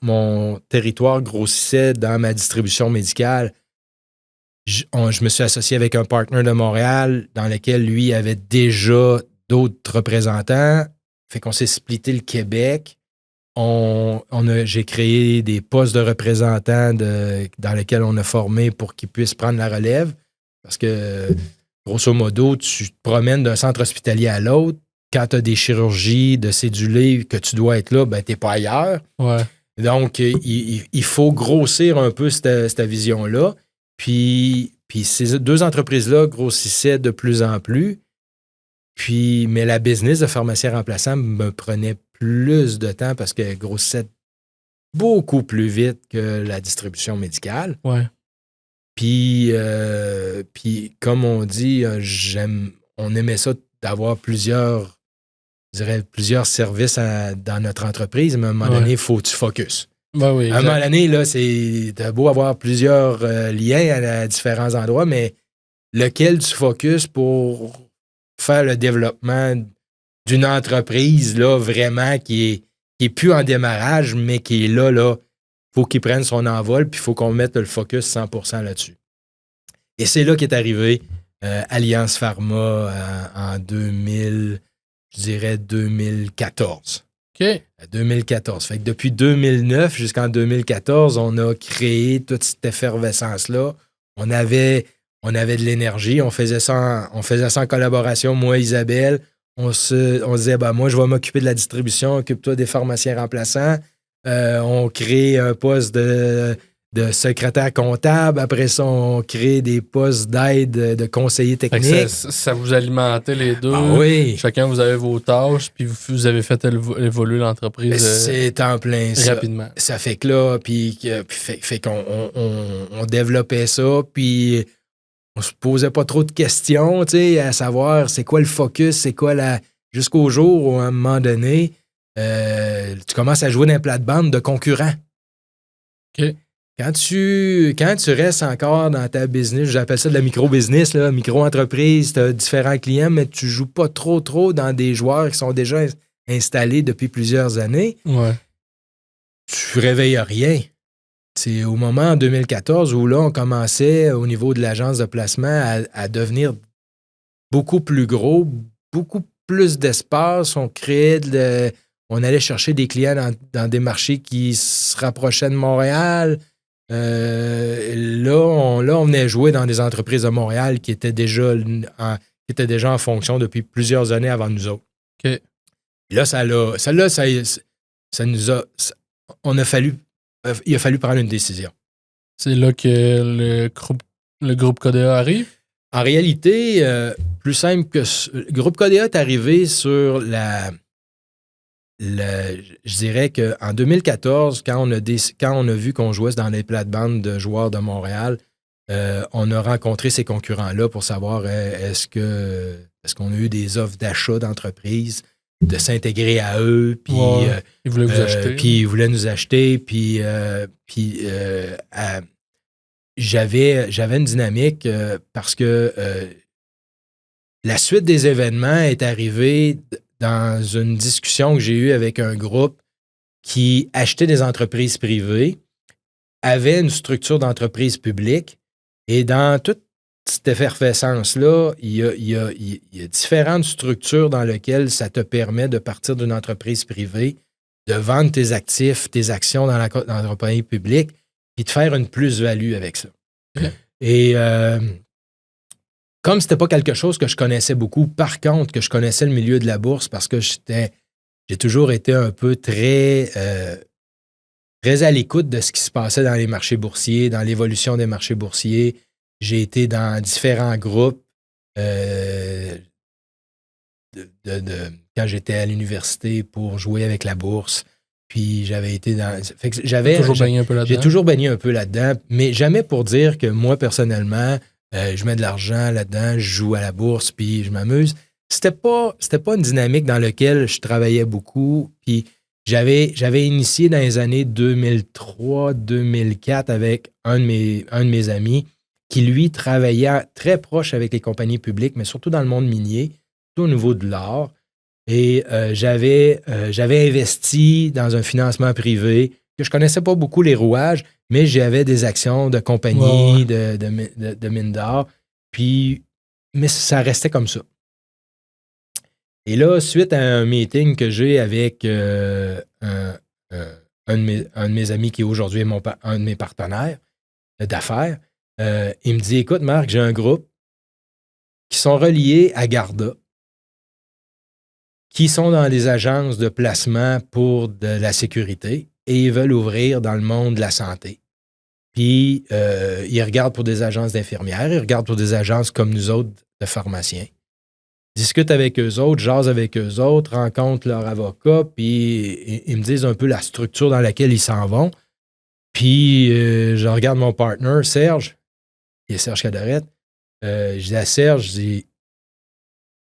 mon territoire grossissait dans ma distribution médicale, je me suis associé avec un partenaire de Montréal dans lequel lui avait déjà d'autres représentants. Fait qu'on s'est splitté le Québec. J'ai créé des postes de représentants dans lesquels on a formé pour qu'ils puissent prendre la relève. Parce que, grosso modo, tu te promènes d'un centre hospitalier à l'autre. Quand tu as des chirurgies de cédulés que tu dois être là, tu n'es pas ailleurs. Ouais. Donc, il faut grossir un peu cette vision-là. Puis ces deux entreprises-là grossissaient de plus en plus. Mais la business de pharmacien remplaçant me prenait plus de temps parce qu'elle grossissait beaucoup plus vite que la distribution médicale. Ouais. Puis comme on dit, on aimait ça d'avoir plusieurs services dans notre entreprise, mais à un moment donné, il faut que tu focuses. Oui, à un moment donné, là, t'as beau avoir plusieurs liens à différents endroits, mais lequel tu focuses pour faire le développement d'une entreprise là, vraiment qui est plus en démarrage, mais qui est là. Il faut qu'il prenne son envol, puis il faut qu'on mette le focus 100% là-dessus. Et c'est là qu'est arrivé Alliance Pharma en 2014. OK. 2014. Fait que depuis 2009 jusqu'en 2014, on a créé toute cette effervescence-là. On avait de l'énergie. On faisait ça en collaboration, moi et Isabelle. On disait, moi, je vais m'occuper de la distribution, occupe-toi des pharmaciens remplaçants. On crée un poste de secrétaire comptable. Après ça, on crée des postes d'aide de conseiller technique. Ça vous alimentait les deux. Ah oui. Chacun, vous avez vos tâches, puis vous avez fait évoluer l'entreprise c'est en plein rapidement. Ça fait que là, fait qu'on on développait ça, puis on se posait pas trop de questions, tu sais, à savoir c'est quoi le focus, c'est quoi jusqu'au jour où, à un moment donné, tu commences à jouer dans un plate-bande de concurrents. OK. Quand tu restes encore dans ta business, j'appelle ça de la micro-business, là, micro-entreprise, tu as différents clients, mais tu joues pas trop dans des joueurs qui sont déjà installés depuis plusieurs années, Ouais. tu réveilles rien. C'est au moment en 2014 où là, on commençait au niveau de l'agence de placement à devenir beaucoup plus gros, beaucoup plus d'espace. On allait chercher des clients dans des marchés qui se rapprochaient de Montréal. Là, on venait jouer dans des entreprises de Montréal qui étaient déjà en fonction depuis plusieurs années avant nous autres. OK. Et là, il a fallu prendre une décision. C'est là que le groupe KDA arrive? En réalité, plus simple que le groupe KDA est arrivé sur je dirais qu'en 2014, quand on a vu qu'on jouait dans les plates-bandes de joueurs de Montréal, on a rencontré ces concurrents-là pour savoir est-ce qu'on a eu des offres d'achat d'entreprise, de s'intégrer à eux, puis ils voulaient vous acheter. Puis ils voulaient nous acheter, puis j'avais une dynamique parce que la suite des événements est arrivée dans une discussion que j'ai eue avec un groupe qui achetait des entreprises privées, avait une structure d'entreprise publique, et dans toute cette effervescence-là, il y a différentes structures dans lesquelles ça te permet de partir d'une entreprise privée, de vendre tes actifs, tes actions dans l'entreprise publique, puis de faire une plus-value avec ça. Okay. Et comme c'était pas quelque chose que je connaissais beaucoup, par contre, que je connaissais le milieu de la bourse parce que j'ai toujours été un peu très à l'écoute de ce qui se passait dans les marchés boursiers, dans l'évolution des marchés boursiers. J'ai été dans différents groupes quand j'étais à l'université pour jouer avec la bourse. Puis j'avais été dans. Fait que j'ai toujours baigné un peu là-dedans, mais jamais pour dire que moi, personnellement, je mets de l'argent là-dedans, je joue à la bourse, puis je m'amuse. C'était pas une dynamique dans laquelle je travaillais beaucoup. Puis j'avais initié dans les années 2003-2004 avec un de mes amis qui, lui, travaillait très proche avec les compagnies publiques, mais surtout dans le monde minier, surtout au niveau de l'or. Et j'avais investi dans un financement privé que je connaissais pas beaucoup les rouages, mais j'avais des actions de compagnies, de mines d'or. Mais ça restait comme ça. Et là, suite à un meeting que j'ai avec un de mes amis qui aujourd'hui est un de mes partenaires d'affaires, il me dit, écoute, Marc, j'ai un groupe qui sont reliés à Garda, qui sont dans des agences de placement pour de la sécurité et ils veulent ouvrir dans le monde de la santé. Puis, ils regardent pour des agences d'infirmières, ils regardent pour des agences comme nous autres de pharmaciens. Discutent avec eux autres, jasent avec eux autres, rencontrent leur avocat, puis ils me disent un peu la structure dans laquelle ils s'en vont. Puis, je regarde mon partner, Serge, qui est Serge Cadarette. Je dis à Serge, je dis,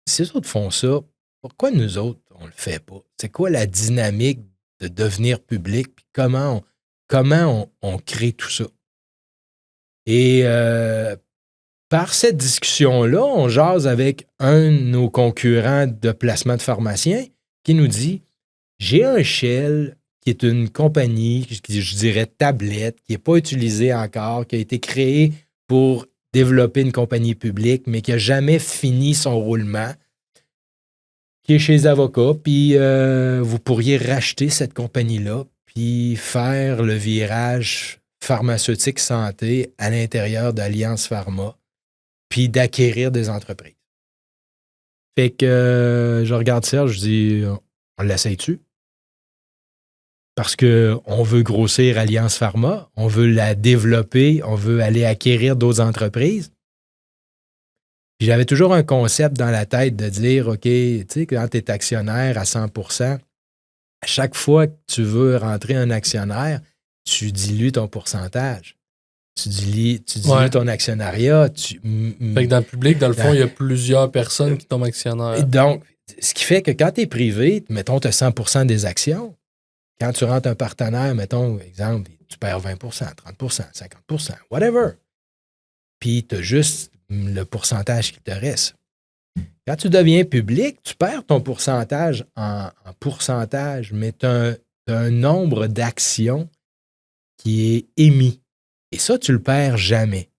si les autres font ça, pourquoi nous autres, on le fait pas? C'est quoi la dynamique de devenir public? Puis comment on crée tout ça? Et par cette discussion-là, on jase avec un de nos concurrents de placement de pharmaciens qui nous dit, j'ai un Shell qui est une compagnie, je dirais tablette, qui n'est pas utilisée encore, qui a été créée pour développer une compagnie publique, mais qui n'a jamais fini son roulement, qui est chez les avocats, puis vous pourriez racheter cette compagnie-là, puis faire le virage pharmaceutique santé à l'intérieur d'Alliance Pharma, puis d'acquérir des entreprises. Fait que je regarde Serge, je dis, on l'essaye-tu? Parce qu'on veut grossir Alliance Pharma, on veut la développer, on veut aller acquérir d'autres entreprises. Puis j'avais toujours un concept dans la tête de dire, OK, tu sais, quand tu es actionnaire à 100%, à chaque fois que tu veux rentrer un actionnaire, tu dilues ton pourcentage. tu dilues ton actionnariat. Fait que dans le public, dans le fond, il y a plusieurs personnes qui tombent actionnaires. Donc, ce qui fait que quand tu es privé, mettons, tu as 100% des actions. Quand tu rentres un partenaire, mettons, exemple, tu perds 20%, 30%, 50%, whatever. Puis tu as juste le pourcentage qui te reste. Quand tu deviens public, tu perds ton pourcentage en pourcentage, mais tu as un nombre d'actions qui est émis. Et ça, tu le perds jamais.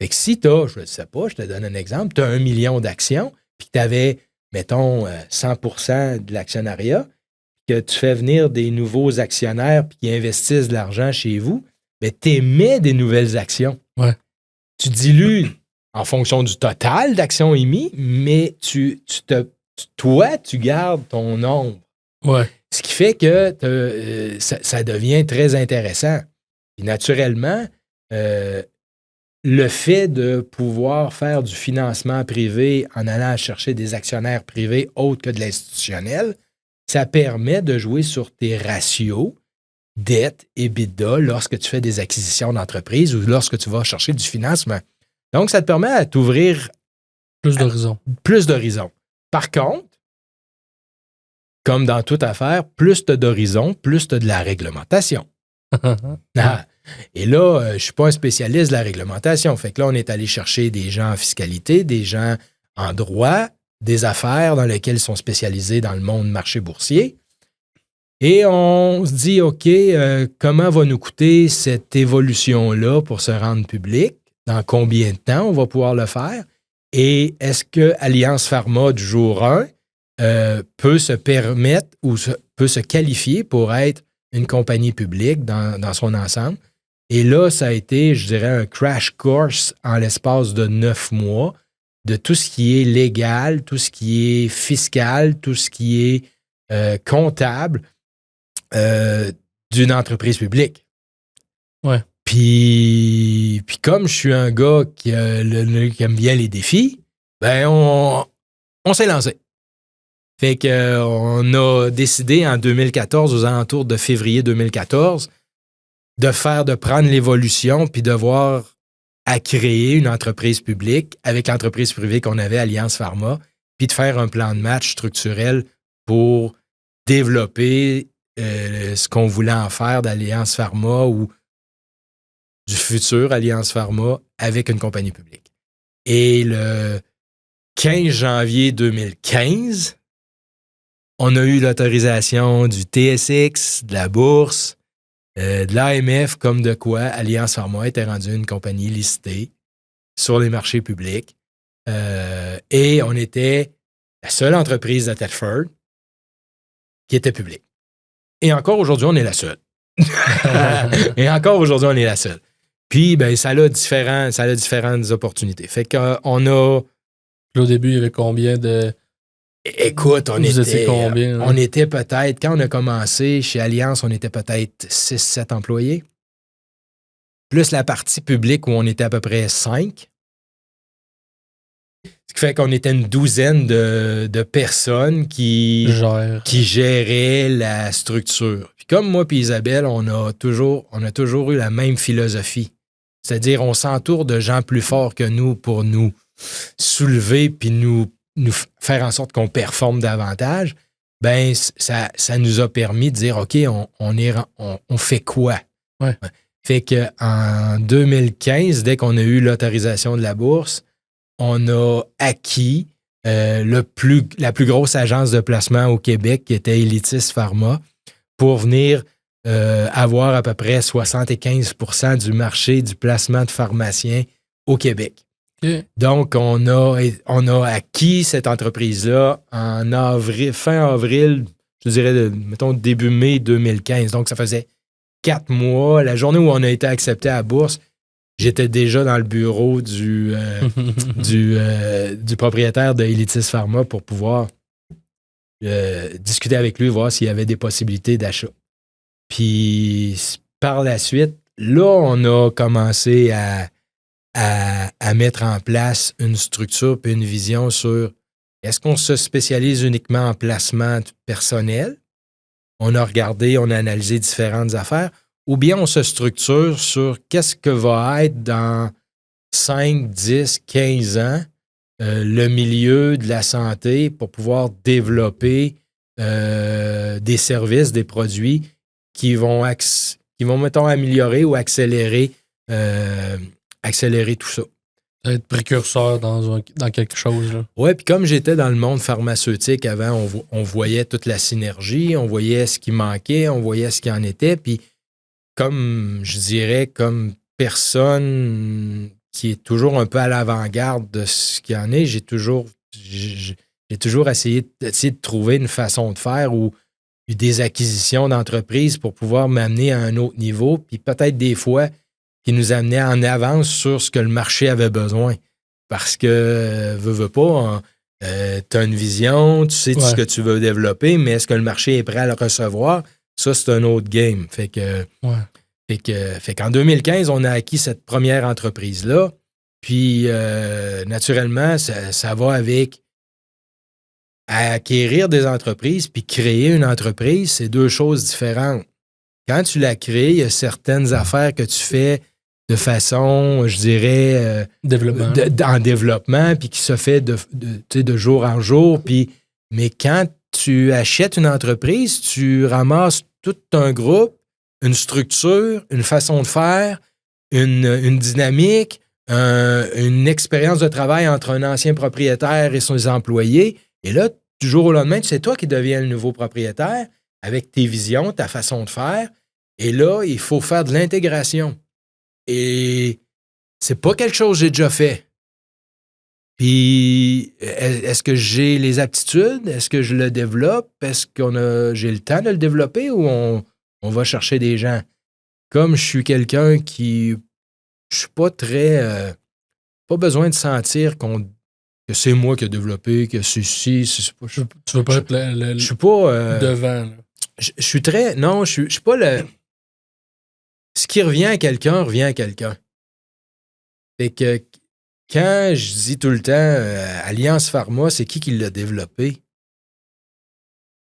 Fait que si tu as, je ne sais pas, je te donne un exemple, tu as 1 million d'actions, puis tu avais, mettons, 100% de l'actionnariat, que tu fais venir des nouveaux actionnaires puis qui investissent de l'argent chez vous, mais tu émets des nouvelles actions. Ouais. Tu dilues en fonction du total d'actions émises, mais toi, tu gardes ton nombre. Ouais. Ce qui fait que ça devient très intéressant. Et naturellement, le fait de pouvoir faire du financement privé en allant chercher des actionnaires privés autres que de l'institutionnel, ça permet de jouer sur tes ratios, dette et EBITDA lorsque tu fais des acquisitions d'entreprise ou lorsque tu vas chercher du financement. Donc, ça te permet à t'ouvrir plus d'horizons. Par contre, comme dans toute affaire, plus tu as d'horizons, plus tu as de la réglementation. Et là, je ne suis pas un spécialiste de la réglementation. Fait que là, on est allé chercher des gens en fiscalité, des gens en droit, des affaires dans lesquelles ils sont spécialisés dans le monde marché boursier. Et on se dit, OK, comment va nous coûter cette évolution-là pour se rendre public? Dans combien de temps on va pouvoir le faire? Et est-ce que Alliance Pharma du jour 1 peut se permettre ou peut se qualifier pour être une compagnie publique dans son ensemble? Et là, ça a été, je dirais, un crash course en l'espace de 9 mois de tout ce qui est légal, tout ce qui est fiscal, tout ce qui est comptable d'une entreprise publique. Ouais. Puis comme je suis un gars qui aime bien les défis, ben on s'est lancé. Fait qu'on a décidé en 2014, aux alentours de février 2014, de prendre l'évolution puis de voir à créer une entreprise publique avec l'entreprise privée qu'on avait, Alliance Pharma, puis de faire un plan de match structurel pour développer ce qu'on voulait en faire d'Alliance Pharma ou du futur Alliance Pharma avec une compagnie publique. Et le 15 janvier 2015, on a eu l'autorisation du TSX, de la bourse, de l'AMF, comme de quoi Alliance Pharma était rendue une compagnie listée sur les marchés publics. Et on était la seule entreprise de Thetford qui était publique. Et encore aujourd'hui, on est la seule. Et encore aujourd'hui, on est la seule. Puis, ben, ça a différentes opportunités. Fait qu'on a... Au début, il y avait combien de... Écoute, Vous étiez combien? On était peut-être, quand on a commencé chez Alliance, on était peut-être 6-7 employés. Plus la partie publique où on était à peu près 5. Ce qui fait qu'on était une douzaine de personnes qui géraient la structure. Puis comme moi et Isabelle, on a toujours eu la même philosophie. C'est-à-dire, on s'entoure de gens plus forts que nous pour nous soulever puis nous faire en sorte qu'on performe davantage. Ben ça nous a permis de dire, OK, on fait quoi? Ouais. Fait qu'en 2015, dès qu'on a eu l'autorisation de la bourse, on a acquis la plus grosse agence de placement au Québec, qui était Elitis Pharma, pour venir avoir à peu près 75% du marché du placement de pharmaciens au Québec. Okay. Donc, on a acquis cette entreprise-là fin avril, je dirais, mettons, début mai 2015. Donc, ça faisait 4 mois. La journée où on a été accepté à la bourse, j'étais déjà dans le bureau du propriétaire de Elitis Pharma pour pouvoir discuter avec lui, voir s'il y avait des possibilités d'achat. Puis, par la suite, là, on a commencé à mettre en place une structure et une vision sur est-ce qu'on se spécialise uniquement en placement personnel? On a regardé, on a analysé différentes affaires ou bien on se structure sur qu'est-ce que va être dans 5, 10, 15 ans le milieu de la santé pour pouvoir développer des services, des produits qui vont mettons, améliorer ou accélérer tout ça. Être précurseur dans quelque chose. Oui, puis comme j'étais dans le monde pharmaceutique avant, on voyait toute la synergie, on voyait ce qui manquait, on voyait ce qui en était. Puis comme je dirais, comme personne qui est toujours un peu à l'avant-garde de ce qu'il y en est, j'ai toujours essayé de trouver une façon de faire ou des acquisitions d'entreprises pour pouvoir m'amener à un autre niveau. Puis peut-être des fois, qui nous amenait en avance sur ce que le marché avait besoin. Parce que, veux pas, tu as une vision, tu sais ce que tu veux développer, mais est-ce que le marché est prêt à le recevoir? Ça, c'est un autre game. Fait qu'en 2015, on a acquis cette première entreprise-là. Puis, naturellement, ça va avec acquérir des entreprises puis créer une entreprise, c'est deux choses différentes. Quand tu la crées, il y a certaines affaires que tu fais de façon, je dirais, en développement, puis qui se fait de jour en jour. Mais quand tu achètes une entreprise, tu ramasses tout un groupe, une structure, une façon de faire, une dynamique, une expérience de travail entre un ancien propriétaire et ses employés. Et là, du jour au lendemain, c'est toi qui deviens le nouveau propriétaire avec tes visions, ta façon de faire. Et là, il faut faire de l'intégration. Et c'est pas quelque chose que j'ai déjà fait. Puis, est-ce que j'ai les aptitudes? Est-ce que je le développe? Est-ce que j'ai le temps de le développer ou on va chercher des gens? Comme je suis quelqu'un qui... Je suis pas très... pas besoin de sentir que c'est moi qui ai développé, que c'est pas... Tu veux pas être je suis pas... devant. Je suis très... Non, je suis pas le... Ce qui revient à quelqu'un, revient à quelqu'un. Fait que quand je dis tout le temps Alliance Pharma, c'est qui l'a développé?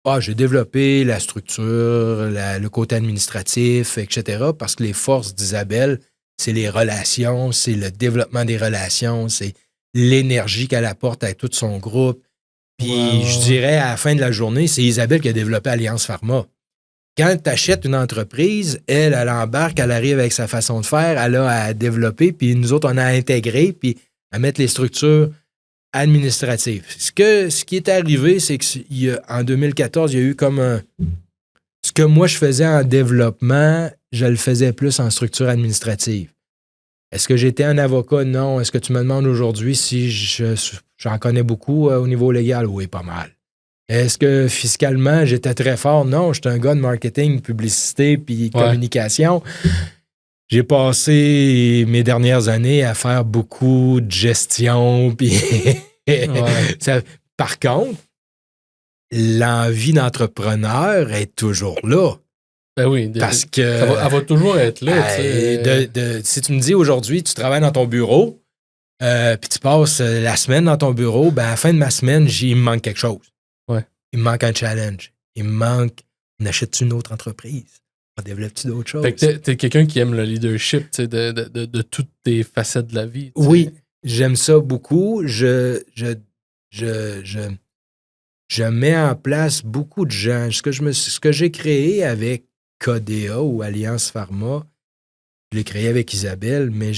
Ah, j'ai développé la structure, le côté administratif, etc. Parce que les forces d'Isabelle, c'est les relations, c'est le développement des relations, c'est l'énergie qu'elle apporte à tout son groupe. Puis je dirais, à la fin de la journée, c'est Isabelle qui a développé Alliance Pharma. Quand tu achètes une entreprise, elle embarque, elle arrive avec sa façon de faire, elle a à développer, puis nous autres, on a à intégrer, puis à mettre les structures administratives. Ce qui est arrivé, c'est qu'en 2014, il y a eu comme ce que moi, je faisais en développement, je le faisais plus en structure administrative. Est-ce que j'étais un avocat? Non. Est-ce que tu me demandes aujourd'hui si j'en connais beaucoup au niveau légal? Oui, pas mal. Est-ce que fiscalement, j'étais très fort? Non, j'étais un gars de marketing, publicité puis communication. J'ai passé mes dernières années à faire beaucoup de gestion. Puis par contre, l'envie d'entrepreneur est toujours là. Ben oui, parce que elle va toujours être là. Si tu me dis aujourd'hui, tu travailles dans ton bureau, puis tu passes la semaine dans ton bureau, ben à la fin de ma semaine, il me manque quelque chose. Il me manque un challenge. Il me manque, on achète une autre entreprise? On développe-tu d'autres choses? Fait que t'es quelqu'un qui aime le leadership de toutes tes facettes de la vie. T'sais. Oui, j'aime ça beaucoup. Je mets en place beaucoup de gens. Ce que j'ai créé avec KDA ou Alliance Pharma, je l'ai créé avec Isabelle, mais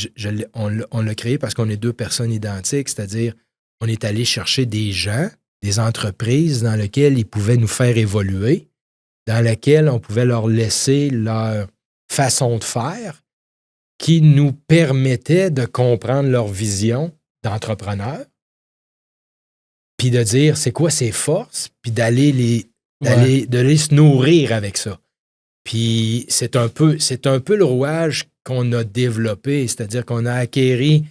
on l'a créé parce qu'on est deux personnes identiques, c'est-à-dire on est allé chercher des gens, des entreprises dans lesquelles ils pouvaient nous faire évoluer, dans lesquelles on pouvait leur laisser leur façon de faire qui nous permettait de comprendre leur vision d'entrepreneur, puis de dire c'est quoi ses forces, puis d'aller se nourrir avec ça. Puis c'est un peu le rouage qu'on a développé, c'est-à-dire qu'on a acquéri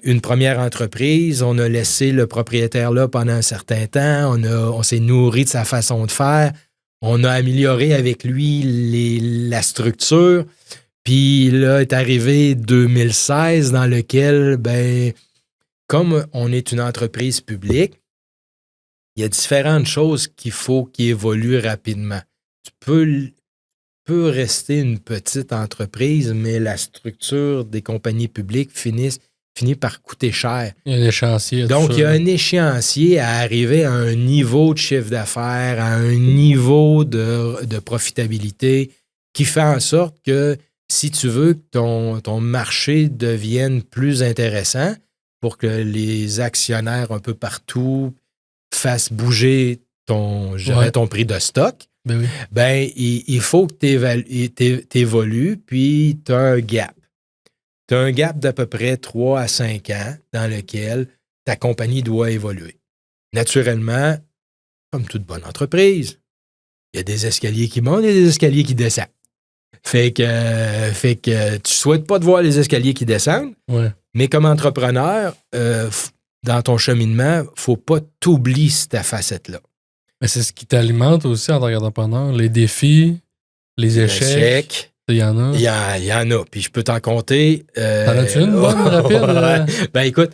une première entreprise, on a laissé le propriétaire là pendant un certain temps, on s'est nourri de sa façon de faire, on a amélioré avec lui la structure, puis là est arrivé 2016 dans lequel, comme on est une entreprise publique, il y a différentes choses qu'il faut qui évoluent rapidement. Tu peux peut rester une petite entreprise, mais la structure des compagnies publiques finit par coûter cher. Il y a un échéancier. Donc, il y a un échéancier à arriver à un niveau de chiffre d'affaires, à un niveau de profitabilité qui fait en sorte que si tu veux que ton marché devienne plus intéressant pour que les actionnaires un peu partout fassent bouger ton prix de stock, il faut que tu évolues, puis tu as un gap. Tu as un gap d'à peu près 3 à 5 ans dans lequel ta compagnie doit évoluer. Naturellement, comme toute bonne entreprise, il y a des escaliers qui montent et des escaliers qui descendent. Fait que tu souhaites pas de voir les escaliers qui descendent, mais comme entrepreneur, dans ton cheminement, faut pas t'oublier cette facette-là. Mais c'est ce qui t'alimente aussi en tant qu'entrepreneur, les défis, les échecs. Il y en a. Il y en a. Puis je peux t'en compter. T'en as-tu une bonne, rapide? Ben écoute,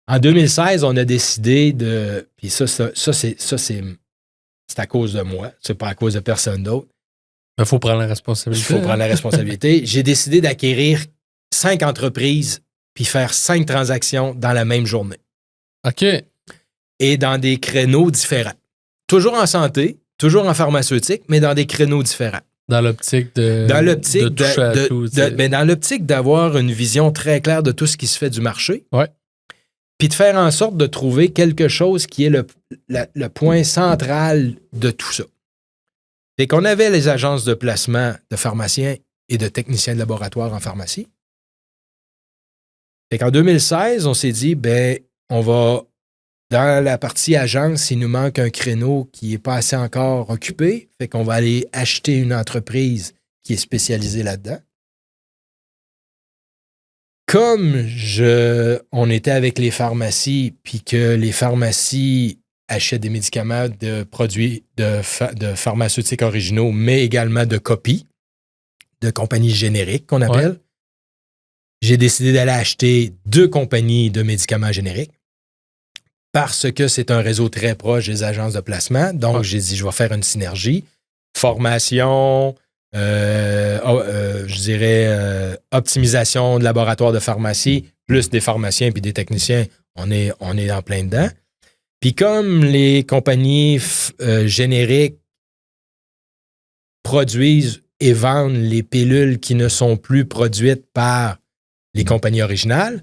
en 2016, on a décidé de... Puis ça c'est à cause de moi. C'est pas à cause de personne d'autre. Il faut prendre la responsabilité. Il faut prendre la responsabilité. J'ai décidé d'acquérir 5 entreprises puis faire 5 transactions dans la même journée. OK. Et dans des créneaux différents. Toujours en santé, toujours en pharmaceutique, mais dans des créneaux différents. Dans l'optique de toucher à tout. Mais dans l'optique d'avoir une vision très claire de tout ce qui se fait du marché. Ouais. Puis de faire en sorte de trouver quelque chose qui est le point central de tout ça. C'est qu'on avait les agences de placement de pharmaciens et de techniciens de laboratoire en pharmacie. Fait qu'en 2016, on s'est dit, on va, dans la partie agence, il nous manque un créneau qui n'est pas assez encore occupé. Fait qu'on va aller acheter une entreprise qui est spécialisée là-dedans. Comme on était avec les pharmacies, puis que les pharmacies achètent des médicaments de produits de pharmaceutiques originaux, mais également de copies, de compagnies génériques qu'on appelle, j'ai décidé d'aller acheter 2 compagnies de médicaments génériques parce que c'est un réseau très proche des agences de placement. Donc, j'ai dit, je vais faire une synergie. Formation, je dirais optimisation de laboratoire de pharmacie, plus des pharmaciens puis des techniciens, on est en plein dedans. Puis comme les compagnies génériques produisent et vendent les pilules qui ne sont plus produites par les compagnies originales,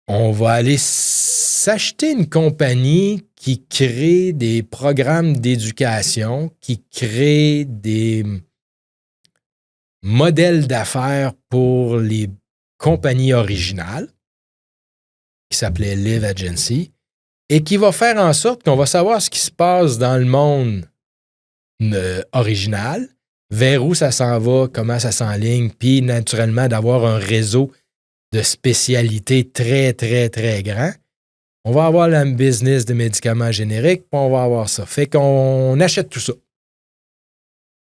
on va aller s'acheter une compagnie qui crée des programmes d'éducation, qui crée des modèles d'affaires pour les compagnies originales, qui s'appelait Live Agency, et qui va faire en sorte qu'on va savoir ce qui se passe dans le monde original, vers où ça s'en va, comment ça s'enligne, puis naturellement d'avoir un réseau de spécialités très, très, très grand. On va avoir le business de médicaments génériques, puis on va avoir ça. Fait qu'on achète tout ça.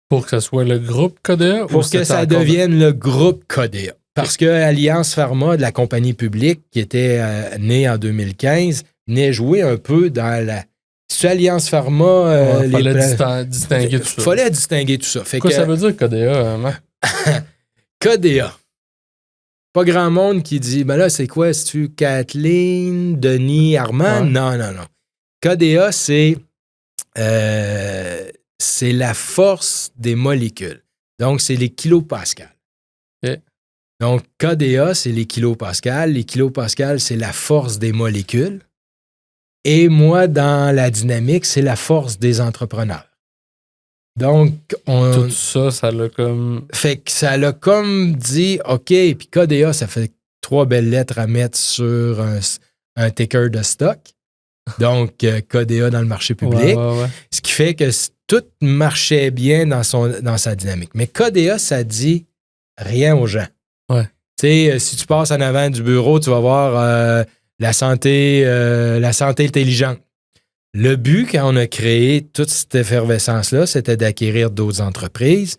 Pour que ce soit le groupe Codea? Pour que ça devienne le groupe Codea. Parce que Alliance Pharma, de la compagnie publique qui était née en 2015, venait jouer un peu dans la... C'est Alliance Pharma... Il fallait distinguer tout ça. Il fallait distinguer tout ça. Quoi ça veut dire Codea? Codea. Pas grand monde qui dit, là, c'est quoi? C'est-tu Kathleen, Denis, Armand? Ouais. Non. Codea, c'est la force des molécules. Donc, c'est les kilopascals. Okay. Donc, Codea, c'est les kilopascals. Les kilopascals, c'est la force des molécules. Et moi, dans la dynamique, c'est la force des entrepreneurs. Donc, tout ça, ça l'a comme... Fait que ça l'a comme dit, OK, puis Codea, ça fait 3 belles lettres à mettre sur un ticker de stock. Donc, Codea dans le marché public. Ouais. Ce qui fait que tout marchait bien dans sa dynamique. Mais Codea, ça dit rien aux gens. Ouais. Tu sais, si tu passes en avant du bureau, tu vas voir la santé intelligente. Le but, quand on a créé toute cette effervescence-là, c'était d'acquérir d'autres entreprises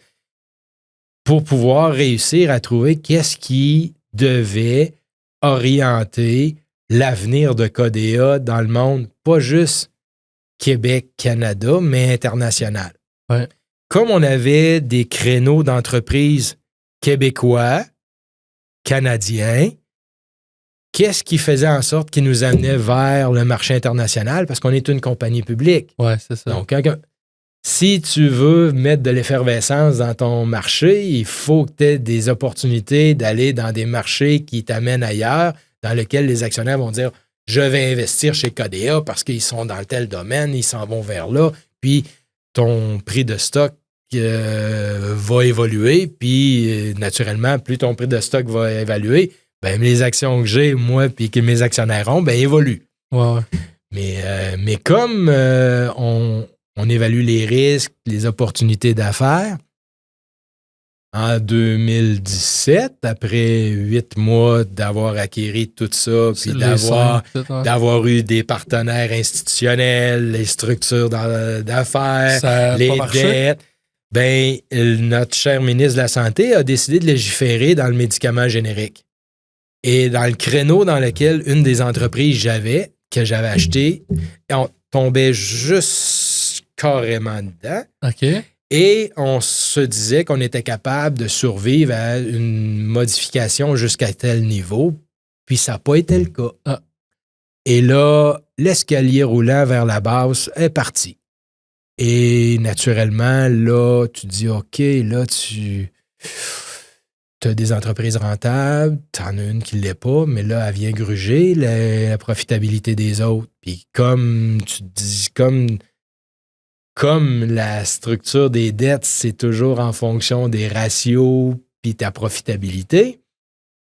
pour pouvoir réussir à trouver qu'est-ce qui devait orienter l'avenir de Codea dans le monde, pas juste Québec, Canada, mais international. Ouais. comme on avait des créneaux d'entreprises québécois, canadiens, qu'est-ce qui faisait en sorte qu'il nous amenait vers le marché international? Parce qu'on est une compagnie publique. Ouais, c'est ça. Donc, si tu veux mettre de l'effervescence dans ton marché, il faut que tu aies des opportunités d'aller dans des marchés qui t'amènent ailleurs, dans lesquels les actionnaires vont dire « Je vais investir chez KDA parce qu'ils sont dans tel domaine, ils s'en vont vers là. » Puis, ton prix de stock va évoluer. Puis, naturellement, plus ton prix de stock va évaluer, ben, les actions que j'ai, moi, puis que mes actionnaires ont, ben, évoluent. Ouais. Mais comme on évalue les risques, les opportunités d'affaires, en 2017, après 8 mois d'avoir acquéri tout ça, puis d'avoir eu des partenaires institutionnels, les structures d'affaires, les dettes, ben, notre cher ministre de la Santé a décidé de légiférer dans le médicament générique. Et dans le créneau dans lequel une des entreprises que j'avais acheté, on tombait juste carrément dedans. OK. Et on se disait qu'on était capable de survivre à une modification jusqu'à tel niveau. Puis ça n'a pas été le cas. Ah. Et là, l'escalier roulant vers la base est parti. Et naturellement, là, tu dis, OK, là, tu as des entreprises rentables, tu en as une qui ne l'est pas, mais là, elle vient gruger la profitabilité des autres. Puis comme tu dis, comme la structure des dettes, c'est toujours en fonction des ratios puis ta profitabilité,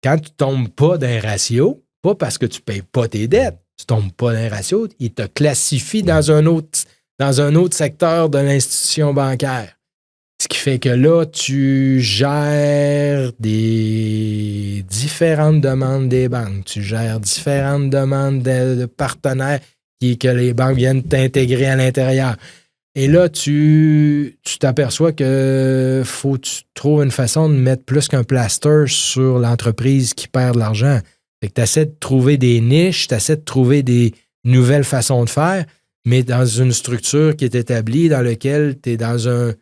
quand tu ne tombes pas d'un ratio, pas parce que tu ne payes pas tes dettes, tu ne tombes pas d'un ratio, il te classifie dans un autre secteur de l'institution bancaire. Ce qui fait que là, tu gères des différentes demandes des banques, tu gères différentes demandes de partenaires que les banques viennent t'intégrer à l'intérieur. Et là, tu t'aperçois que faut que tu trouves une façon de mettre plus qu'un plaster sur l'entreprise qui perd de l'argent. Fait que tu essaies de trouver des niches, tu essaies de trouver des nouvelles façons de faire, mais dans une structure qui est établie, dans laquelle tu es dans un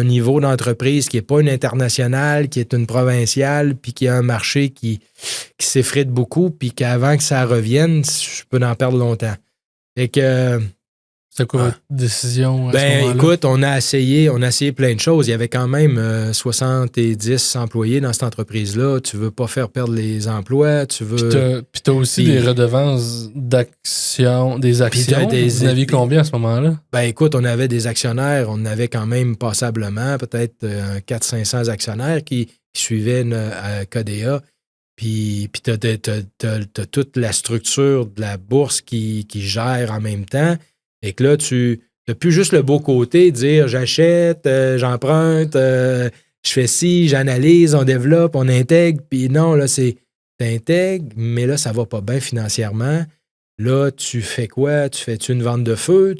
niveau d'entreprise qui n'est pas une internationale, qui est une provinciale, puis qui a un marché qui s'effrite beaucoup, puis qu'avant que ça revienne, je peux en perdre longtemps. Fait que... C'était quoi votre décision à ce moment-là? Écoute, on a essayé plein de choses. Il y avait quand même 70 employés dans cette entreprise-là. Tu veux pas faire perdre les emplois, tu veux... Puis t'as aussi des redevances des actions. Vous en aviez combien à ce moment-là? Ben écoute, on avait des actionnaires, on avait quand même passablement, peut-être 400-500 actionnaires qui suivaient KDA. Puis t'as toute la structure de la bourse qui gère en même temps. Et que là, tu n'as plus juste le beau côté, dire j'achète, j'emprunte, je fais ci, j'analyse, on développe, on intègre. Puis non, là, c'est t'intègres, mais là, ça va pas bien financièrement. Là, tu fais quoi? Tu fais-tu une vente de feu?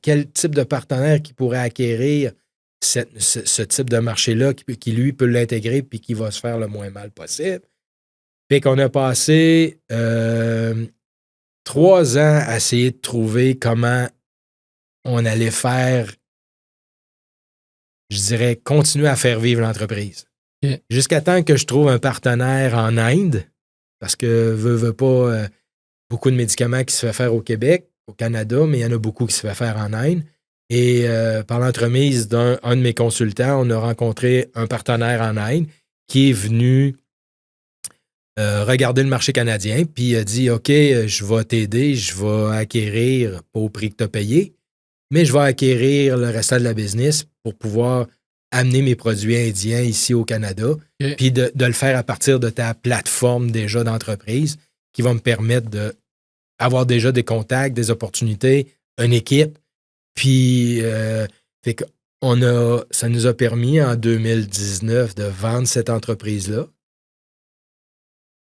Quel type de partenaire qui pourrait acquérir ce type de marché-là qui, lui, peut l'intégrer puis qui va se faire le moins mal possible? Fait qu'on a passé 3 ans à essayer de trouver comment on allait faire, je dirais, continuer à faire vivre l'entreprise. Okay. Jusqu'à temps que je trouve un partenaire en Inde, parce que veut pas beaucoup de médicaments qui se fait faire au Québec, au Canada, mais il y en a beaucoup qui se fait faire en Inde. Et par l'entremise d'un de mes consultants, on a rencontré un partenaire en Inde qui est venu regarder le marché canadien, puis il a dit « OK, je vais t'aider, je vais acquérir pas au prix que tu as payé, mais je vais acquérir le restant de la business pour pouvoir amener mes produits indiens ici au Canada, puis de le faire à partir de ta plateforme déjà d'entreprise qui va me permettre d'avoir déjà des contacts, des opportunités, une équipe. Puis fait que ça nous a permis en 2019 de vendre cette entreprise-là.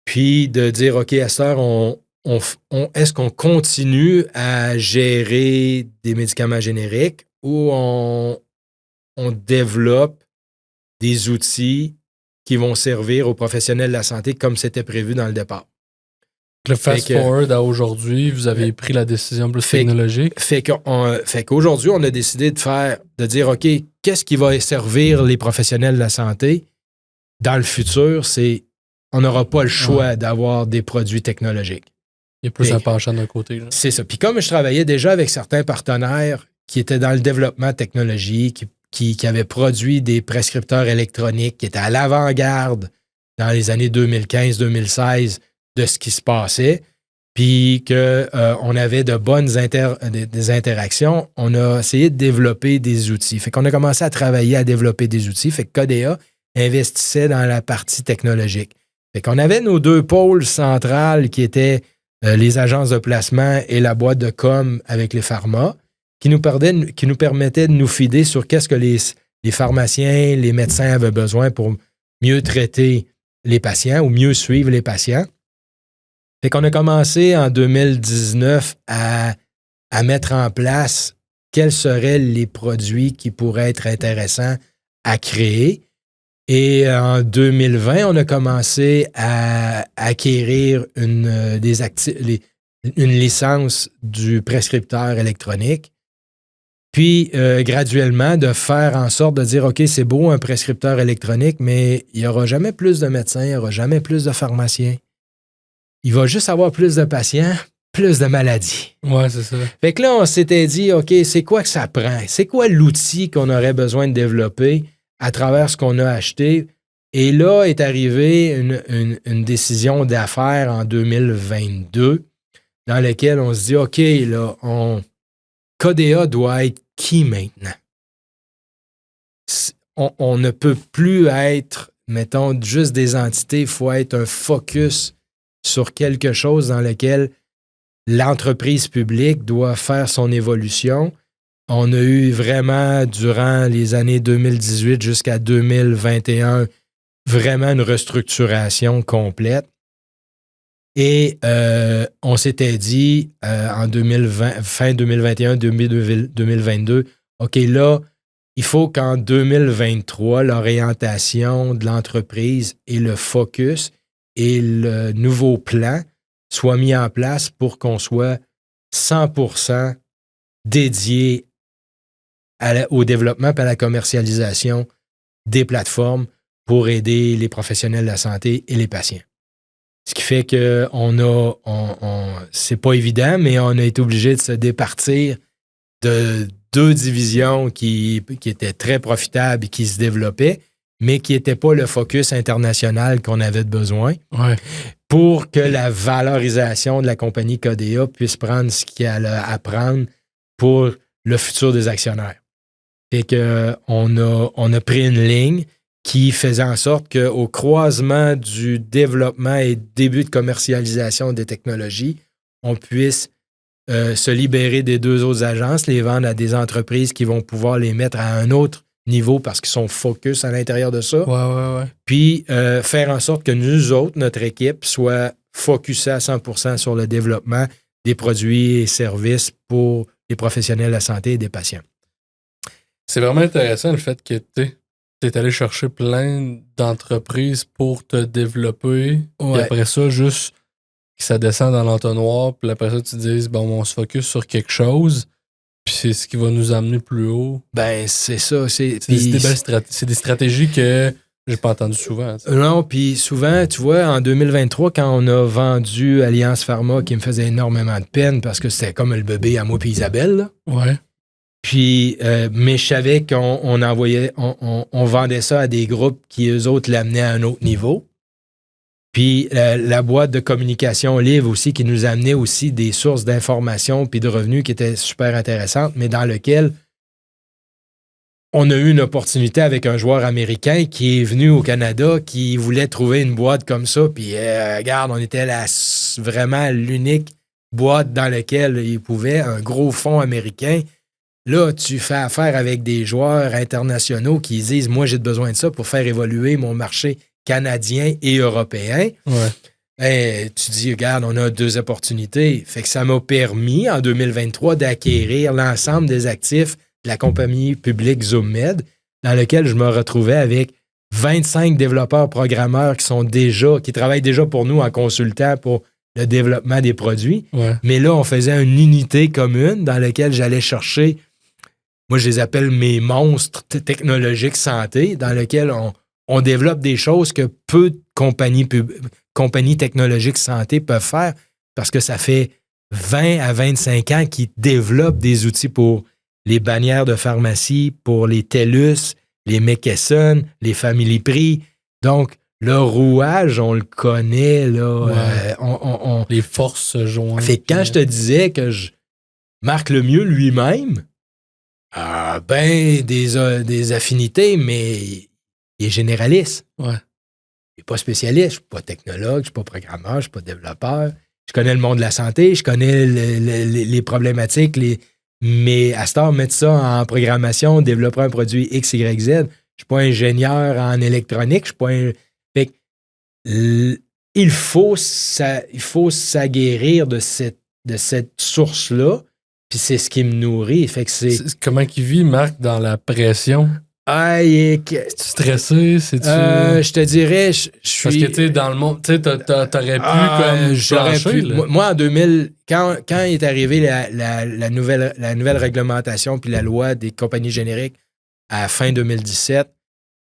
Puis de dire, OK, à cette heure, est-ce qu'on continue à gérer des médicaments génériques ou on développe des outils qui vont servir aux professionnels de la santé comme c'était prévu dans le départ? Le fast-forward à aujourd'hui, vous avez pris la décision plus technologique. Fait qu'aujourd'hui, on a décidé de dire, OK, qu'est-ce qui va servir les professionnels de la santé dans le futur? On n'aura pas le choix d'avoir des produits technologiques. Il y a plus un penchant d'un côté. Là. C'est ça. Puis comme je travaillais déjà avec certains partenaires qui étaient dans le développement de technologie, qui avaient produit des prescripteurs électroniques, qui étaient à l'avant-garde dans les années 2015-2016 de ce qui se passait, puis qu'on avait de bonnes des interactions, on a essayé de développer des outils. Fait qu'on a commencé à travailler à développer des outils. Fait que Codea investissait dans la partie technologique. Fait qu'on avait nos deux pôles centrales qui étaient les agences de placement et la boîte de com avec les pharma, qui nous permettaient de nous fider sur qu'est-ce que les pharmaciens, les médecins avaient besoin pour mieux traiter les patients ou mieux suivre les patients. Fait qu'on a commencé en 2019 à mettre en place quels seraient les produits qui pourraient être intéressants à créer. Et en 2020, on a commencé à acquérir une licence du prescripteur électronique. Puis, graduellement, de faire en sorte de dire, OK, c'est beau un prescripteur électronique, mais il n'y aura jamais plus de médecins, il n'y aura jamais plus de pharmaciens. Il va juste avoir plus de patients, plus de maladies. Ouais, c'est ça. Fait que là, on s'était dit, OK, c'est quoi que ça prend? C'est quoi l'outil qu'on aurait besoin de développer à travers ce qu'on a acheté? Et là est arrivée une décision d'affaires en 2022 dans laquelle on se dit, OK, là, Codea doit être qui maintenant? On ne peut plus être, mettons, juste des entités, il faut être un focus sur quelque chose dans lequel l'entreprise publique doit faire son évolution. On a eu vraiment, durant les années 2018 jusqu'à 2021, vraiment une restructuration complète. Et on s'était dit en 2020, fin 2021, 2022, OK, là, il faut qu'en 2023, l'orientation de l'entreprise et le focus et le nouveau plan soient mis en place pour qu'on soit 100% dédié au développement et à la commercialisation des plateformes pour aider les professionnels de la santé et les patients. Ce qui fait que c'est pas évident, mais on a été obligé de se départir de deux divisions qui étaient très profitables et qui se développaient, mais qui n'étaient pas le focus international qu'on avait besoin pour que la valorisation de la compagnie Codea puisse prendre ce qu'elle a à prendre pour le futur des actionnaires. Et qu'on a pris une ligne qui faisait en sorte qu'au croisement du développement et début de commercialisation des technologies, on puisse se libérer des deux autres agences, les vendre à des entreprises qui vont pouvoir les mettre à un autre niveau parce qu'ils sont focus à l'intérieur de ça. Ouais. Puis faire en sorte que nous autres, notre équipe, soit focusée à 100% sur le développement des produits et services pour les professionnels de la santé et des patients. C'est vraiment intéressant le fait que tu es allé chercher plein d'entreprises pour te développer. Et après ça, juste que ça descend dans l'entonnoir. Puis après ça, tu te dises, bon, on se focus sur quelque chose. Puis c'est ce qui va nous amener plus haut. Ben, c'est ça. C'est des stratégies que j'ai pas entendues souvent. T'sais. Non, puis souvent, tu vois, en 2023, quand on a vendu Alliance Pharma, qui me faisait énormément de peine parce que c'était comme le bébé à moi puis Isabelle, là. Ouais. Puis, mais je savais qu'on vendait ça à des groupes qui, eux autres, l'amenaient à un autre niveau. Puis, la boîte de communication Livre aussi, qui nous amenait aussi des sources d'informations puis de revenus qui étaient super intéressantes, mais dans lequel on a eu une opportunité avec un joueur américain qui est venu au Canada, qui voulait trouver une boîte comme ça. Puis, regarde, on était vraiment l'unique boîte dans laquelle il pouvait, un gros fonds américain. Là, tu fais affaire avec des joueurs internationaux qui disent « Moi, j'ai besoin de ça pour faire évoluer mon marché canadien et européen. » Tu dis « Regarde, on a deux opportunités. » Fait que ça m'a permis, en 2023, d'acquérir l'ensemble des actifs de la compagnie publique ZoomMed, dans lequel je me retrouvais avec 25 développeurs programmeurs qui travaillent déjà pour nous en consultant pour le développement des produits. Ouais. Mais là, on faisait une unité commune dans laquelle j'allais chercher, moi, je les appelle mes monstres technologiques santé, dans lesquels on développe des choses que peu de compagnies technologiques santé peuvent faire parce que ça fait 20 à 25 ans qu'ils développent des outils pour les bannières de pharmacie, pour les TELUS, les McKesson, les Family Prix. Donc, le rouage, on le connaît, là. Ouais. Les forces se joignent. Fait que quand je te disais que Marc Lemieux lui-même a des affinités, mais il est généraliste. Ouais. Il n'est pas spécialiste. Je ne suis pas technologue, je ne suis pas programmeur, je ne suis pas développeur. Je connais le monde de la santé, je connais les problématiques, mais à ce temps, mettre ça en programmation, développer un produit X, Y, Z, je ne suis pas ingénieur en électronique, je suis pas Fait que, il faut s'aguerrir de cette source-là, puis c'est ce qui me nourrit. Fait que Comment il vit, Marc, dans la pression? Es-tu stressé? Je te dirais, je suis... Parce que, tu sais, dans le monde, tu sais, t'aurais pu j'aurais plancher, pu. là. Moi, en 2000, quand est arrivée la nouvelle réglementation puis la loi des compagnies génériques à fin 2017,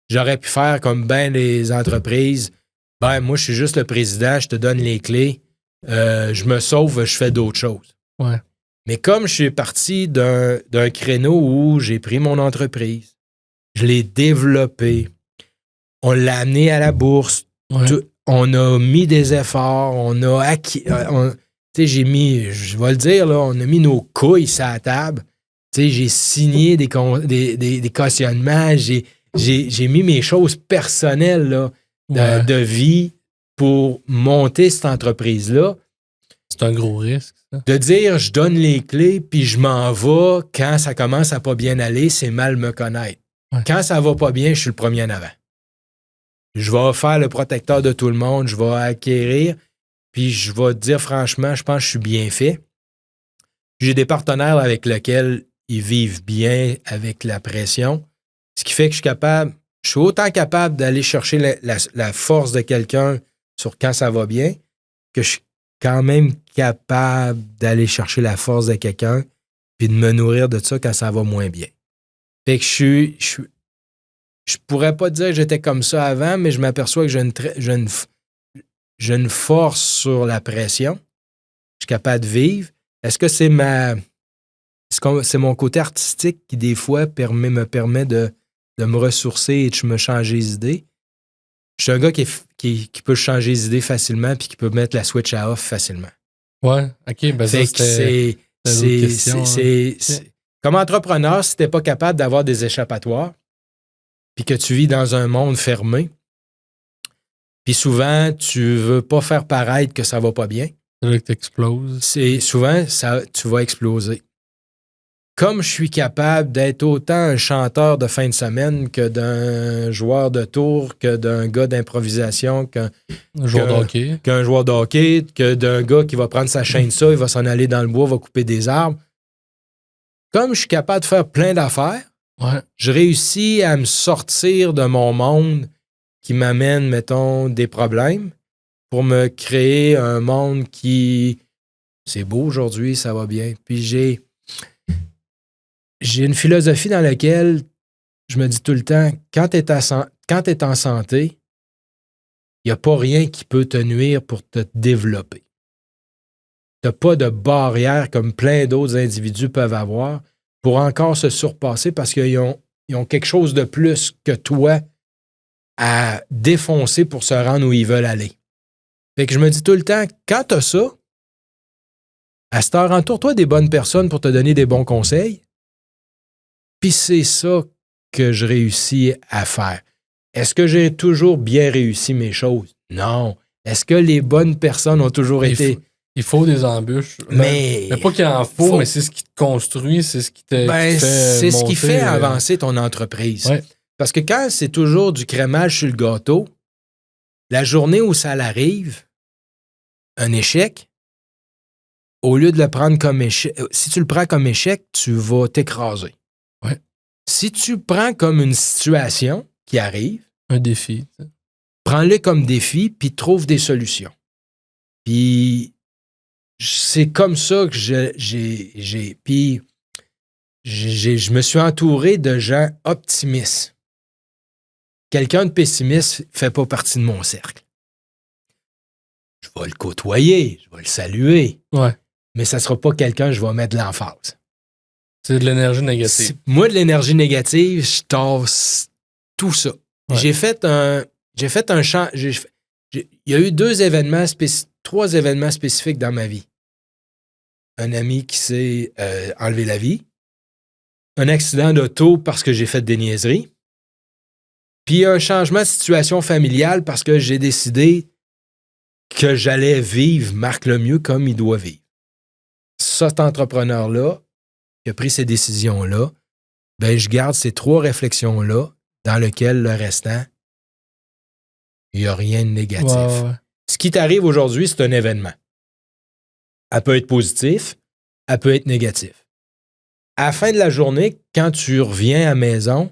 j'aurais pu faire comme ben les entreprises. Ben, moi, je suis juste le président, je te donne les clés, je me sauve, je fais d'autres choses. Ouais. Mais comme je suis parti d'un créneau où j'ai pris mon entreprise, je l'ai développé. On l'a amené à la bourse. Ouais. On a mis des efforts. On a acquis. Tu sais, j'ai mis, je vais le dire, là, on a mis nos couilles sur la table. Tu sais, j'ai signé des cautionnements. J'ai mis mes choses personnelles là, de vie pour monter cette entreprise-là. C'est un gros risque, ça. De dire, je donne les clés puis je m'en vais quand ça commence à pas bien aller, c'est mal me connaître. Ouais. Quand ça va pas bien, je suis le premier en avant. Je vais faire le protecteur de tout le monde, je vais acquérir, puis je vais te dire franchement, je pense que je suis bien fait. J'ai des partenaires avec lesquels ils vivent bien avec la pression, ce qui fait que je suis autant capable d'aller chercher la force de quelqu'un sur quand ça va bien, que je suis quand même capable d'aller chercher la force de quelqu'un puis de me nourrir de ça quand ça va moins bien. Fait que je pourrais pas dire que j'étais comme ça avant, mais je m'aperçois que j'ai une force sur la pression. Je suis capable de vivre. Est-ce que c'est mon côté artistique qui, des fois, me permet de me ressourcer et de me changer les idées? Je suis un gars qui peut changer les idées facilement puis qui peut mettre la switch à off facilement. Ouais, OK. Ben ça, c'est comme entrepreneur, si tu n'es pas capable d'avoir des échappatoires puis que tu vis dans un monde fermé, puis souvent, tu ne veux pas faire paraître que ça va pas bien. C'est là que tu exploses. Souvent, tu vas exploser. Comme je suis capable d'être autant un chanteur de fin de semaine que d'un joueur de tour, que d'un gars d'improvisation, qu'un joueur de hockey, que d'un gars qui va prendre sa chaîne-ça, il va s'en aller dans le bois, va couper des arbres. Comme je suis capable de faire plein d'affaires, je réussis à me sortir de mon monde qui m'amène, mettons, des problèmes pour me créer un monde qui... C'est beau aujourd'hui, ça va bien. Puis j'ai une philosophie dans laquelle je me dis tout le temps, quand tu es en santé, il n'y a pas rien qui peut te nuire pour te développer. Tu n'as pas de barrière comme plein d'autres individus peuvent avoir pour encore se surpasser parce qu'ils ont quelque chose de plus que toi à défoncer pour se rendre où ils veulent aller. Fait que je me dis tout le temps, quand tu as ça, à cette heure, entoure-toi des bonnes personnes pour te donner des bons conseils. Puis c'est ça que je réussis à faire. Est-ce que j'ai toujours bien réussi mes choses? Non. Est-ce que les bonnes personnes ont toujours été... Il faut des embûches. Mais pas qu'il en faut, mais c'est ce qui te construit, c'est ce qui te fait c'est ce qui fait avancer ton entreprise. Ouais. Parce que quand c'est toujours du crémage sur le gâteau, la journée où ça l'arrive, un échec, au lieu de le prendre comme échec, si tu le prends comme échec, tu vas t'écraser. Ouais. Si tu prends comme une situation qui arrive, un défi, prends-le comme défi, puis trouve des solutions. Puis c'est comme ça que puis je me suis entouré de gens optimistes. Quelqu'un de pessimiste ne fait pas partie de mon cercle. Je vais le côtoyer, je vais le saluer. Ouais. Mais ça ne sera pas quelqu'un que je vais mettre de l'emphase. C'est de l'énergie négative. Moi, de l'énergie négative, je tasse tout ça. Ouais. J'ai fait un champ. Il y a eu 3 événements spécifiques dans ma vie. Un ami qui s'est enlevé la vie. Un accident d'auto parce que j'ai fait des niaiseries. Puis un changement de situation familiale parce que j'ai décidé que j'allais vivre Marc Lemieux comme il doit vivre. Cet entrepreneur-là, qui a pris ces décisions-là, ben je garde ces 3 réflexions-là dans lesquelles le restant, il n'y a rien de négatif. Ouais. Ce qui t'arrive aujourd'hui, c'est un événement. Elle peut être positif, elle peut être négatif. À la fin de la journée, quand tu reviens à la maison,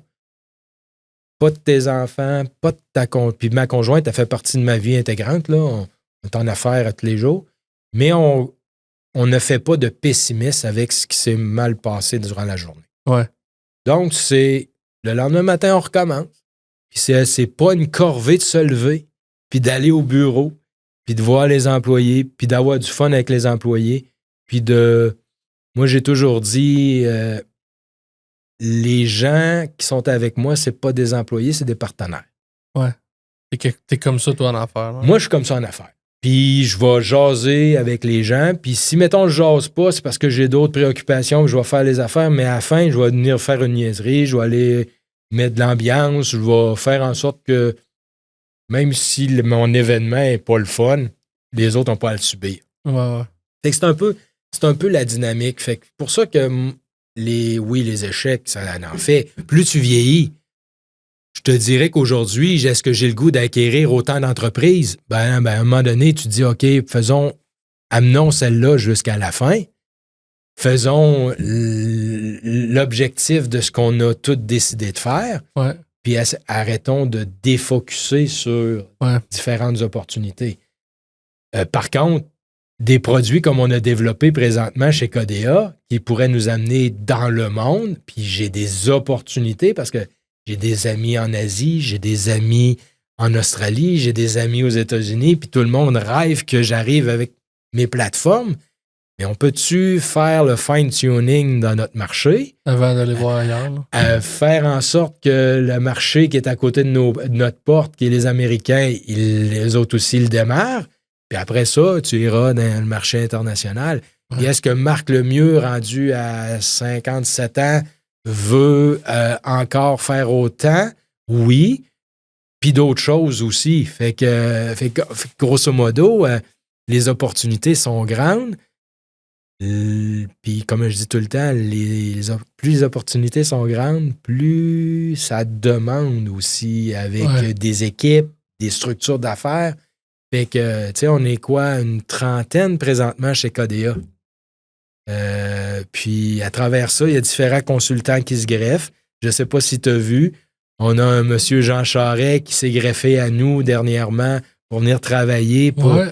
pas de tes enfants, pas de ta puis ma conjointe, elle fait partie de ma vie intégrante, là. On est en affaires à tous les jours, mais on ne fait pas de pessimisme avec ce qui s'est mal passé durant la journée. Ouais. Donc, c'est le lendemain matin, on recommence. Puis c'est pas une corvée de se lever, puis d'aller au bureau, puis de voir les employés, puis d'avoir du fun avec les employés, puis de... Moi, j'ai toujours dit, les gens qui sont avec moi, c'est pas des employés, c'est des partenaires. Ouais. T'es comme ça, toi, en affaires. Là. Moi, je suis comme ça en affaires. Puis je vais jaser avec les gens. Puis si, mettons, je jase pas, c'est parce que j'ai d'autres préoccupations, je vais faire les affaires, mais à la fin, je vais venir faire une niaiserie, je vais aller mettre de l'ambiance, je vais faire en sorte que même si mon événement n'est pas le fun, les autres n'ont pas à le subir. Ouais. Fait que c'est un peu la dynamique. Fait que pour ça que les échecs, ça en fait. Plus tu vieillis, je te dirais qu'aujourd'hui, est-ce que j'ai le goût d'acquérir autant d'entreprises? Ben, à un moment donné, tu te dis, OK, amenons celle-là jusqu'à la fin. Faisons l'objectif de ce qu'on a tous décidé de faire. Ouais. Puis arrêtons de défocusser sur différentes opportunités. Par contre, des produits comme on a développé présentement chez Codea, qui pourraient nous amener dans le monde, puis j'ai des opportunités parce que j'ai des amis en Asie, j'ai des amis en Australie, j'ai des amis aux États-Unis, puis tout le monde rêve que j'arrive avec mes plateformes. Mais on peut-tu faire le fine-tuning dans notre marché? Avant d'aller voir ailleurs. Faire en sorte que le marché qui est à côté de notre porte, qui est les Américains, les autres aussi le démarrent. Puis après ça, tu iras dans le marché international. Et est-ce que Marc Lemieux, rendu à 57 ans, veut encore faire autant? Oui. Puis d'autres choses aussi. Fait que grosso modo, les opportunités sont grandes. Puis comme je dis tout le temps, plus les opportunités sont grandes, plus ça demande aussi avec des équipes, des structures d'affaires. Fait que, tu sais, on est une 30aine présentement chez Codea. Puis à travers ça, il y a différents consultants qui se greffent. Je ne sais pas si tu as vu, on a un monsieur Jean Charest qui s'est greffé à nous dernièrement pour venir travailler, pour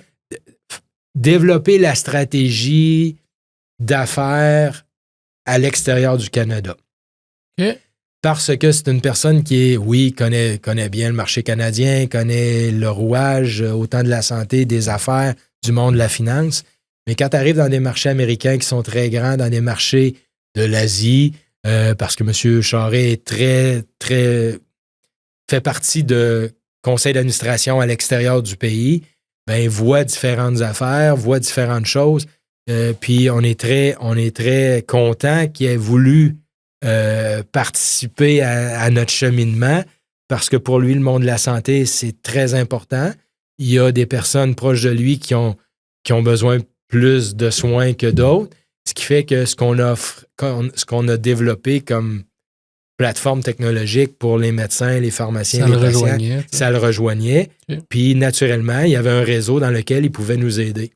développer la stratégie d'affaires à l'extérieur du Canada. Okay. Parce que c'est une personne qui connaît bien le marché canadien, connaît le rouage autant de la santé, des affaires, du monde de la finance. Mais quand tu arrives dans des marchés américains qui sont très grands, dans des marchés de l'Asie, parce que M. Charest est très, très... fait partie de conseil d'administration à l'extérieur du pays, ben voit différentes affaires, voit différentes choses. Puis on est très content qu'il ait voulu participer à notre cheminement parce que pour lui, le monde de la santé, c'est très important. Il y a des personnes proches de lui qui ont besoin plus de soins que d'autres, ce qui fait que ce qu'on a développé comme plateforme technologique pour les médecins, les pharmaciens, les patients, ça le rejoignait. Okay. Puis naturellement, il y avait un réseau dans lequel il pouvait nous aider.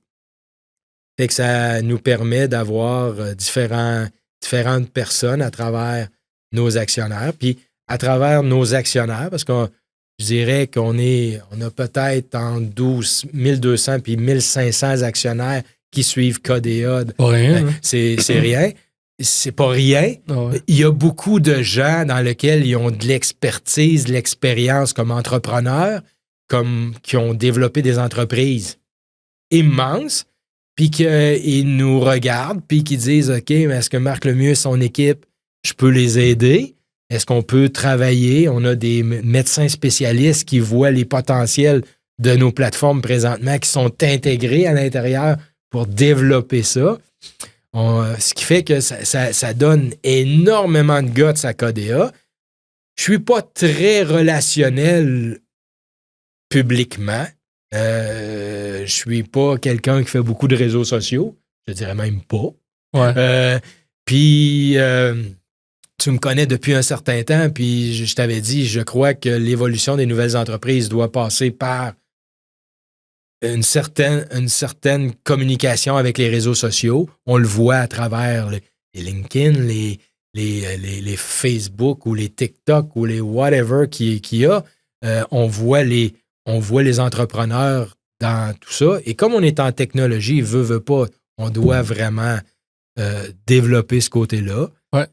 Fait que ça nous permet d'avoir différentes personnes à travers nos actionnaires. Puis à travers nos actionnaires, parce que je dirais qu'on a peut-être entre 1200 et 1500 actionnaires qui suivent KDA. Pas rien. Hein? C'est rien. C'est pas rien. Ah ouais. Il y a beaucoup de gens dans lesquels ils ont de l'expertise, de l'expérience comme entrepreneurs, qui ont développé des entreprises immenses, puis qu'ils nous regardent, puis qu'ils disent « OK, mais est-ce que Marc Lemieux et son équipe, je peux les aider? Est-ce qu'on peut travailler? » On a des médecins spécialistes qui voient les potentiels de nos plateformes présentement qui sont intégrés à l'intérieur pour développer ça. Ce qui fait que ça donne énormément de guts à KDA. Je suis pas très relationnel publiquement. Je suis pas quelqu'un qui fait beaucoup de réseaux sociaux. Je dirais même pas. Ouais. Puis, tu me connais depuis un certain temps, puis je t'avais dit, je crois que l'évolution des nouvelles entreprises doit passer par une certaine communication avec les réseaux sociaux. On le voit à travers les LinkedIn, les Facebook ou les TikTok ou les whatever qu'il y a. On voit les entrepreneurs dans tout ça. Et comme on est en technologie, veut pas, on doit vraiment développer ce côté-là. Ouais.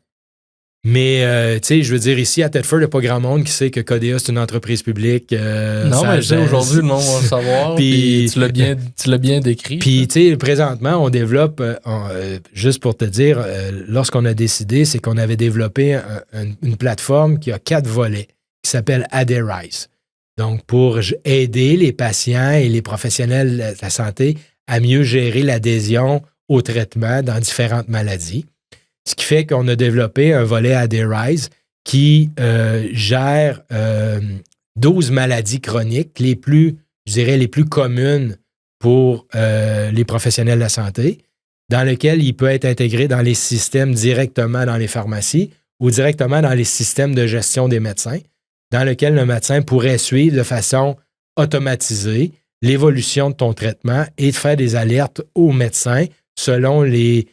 Mais, tu sais, je veux dire, ici, à Thetford, il n'y a pas grand monde qui sait que KDA, c'est une entreprise publique. Non, mais je sais, aujourd'hui, le monde va le savoir. Puis tu l'as bien décrit. Puis, tu sais, présentement, on développe, juste pour te dire, lorsqu'on a décidé, c'est qu'on avait développé une plateforme qui a 4 volets, qui s'appelle Aderize. Donc, pour aider les patients et les professionnels de la santé à mieux gérer l'adhésion au traitement dans différentes maladies. Ce qui fait qu'on a développé un volet Aderize qui gère 12 maladies chroniques, les plus communes pour les professionnels de la santé, dans lequel il peut être intégré dans les systèmes directement dans les pharmacies ou directement dans les systèmes de gestion des médecins, dans lequel le médecin pourrait suivre de façon automatisée l'évolution de ton traitement et de faire des alertes aux médecins selon les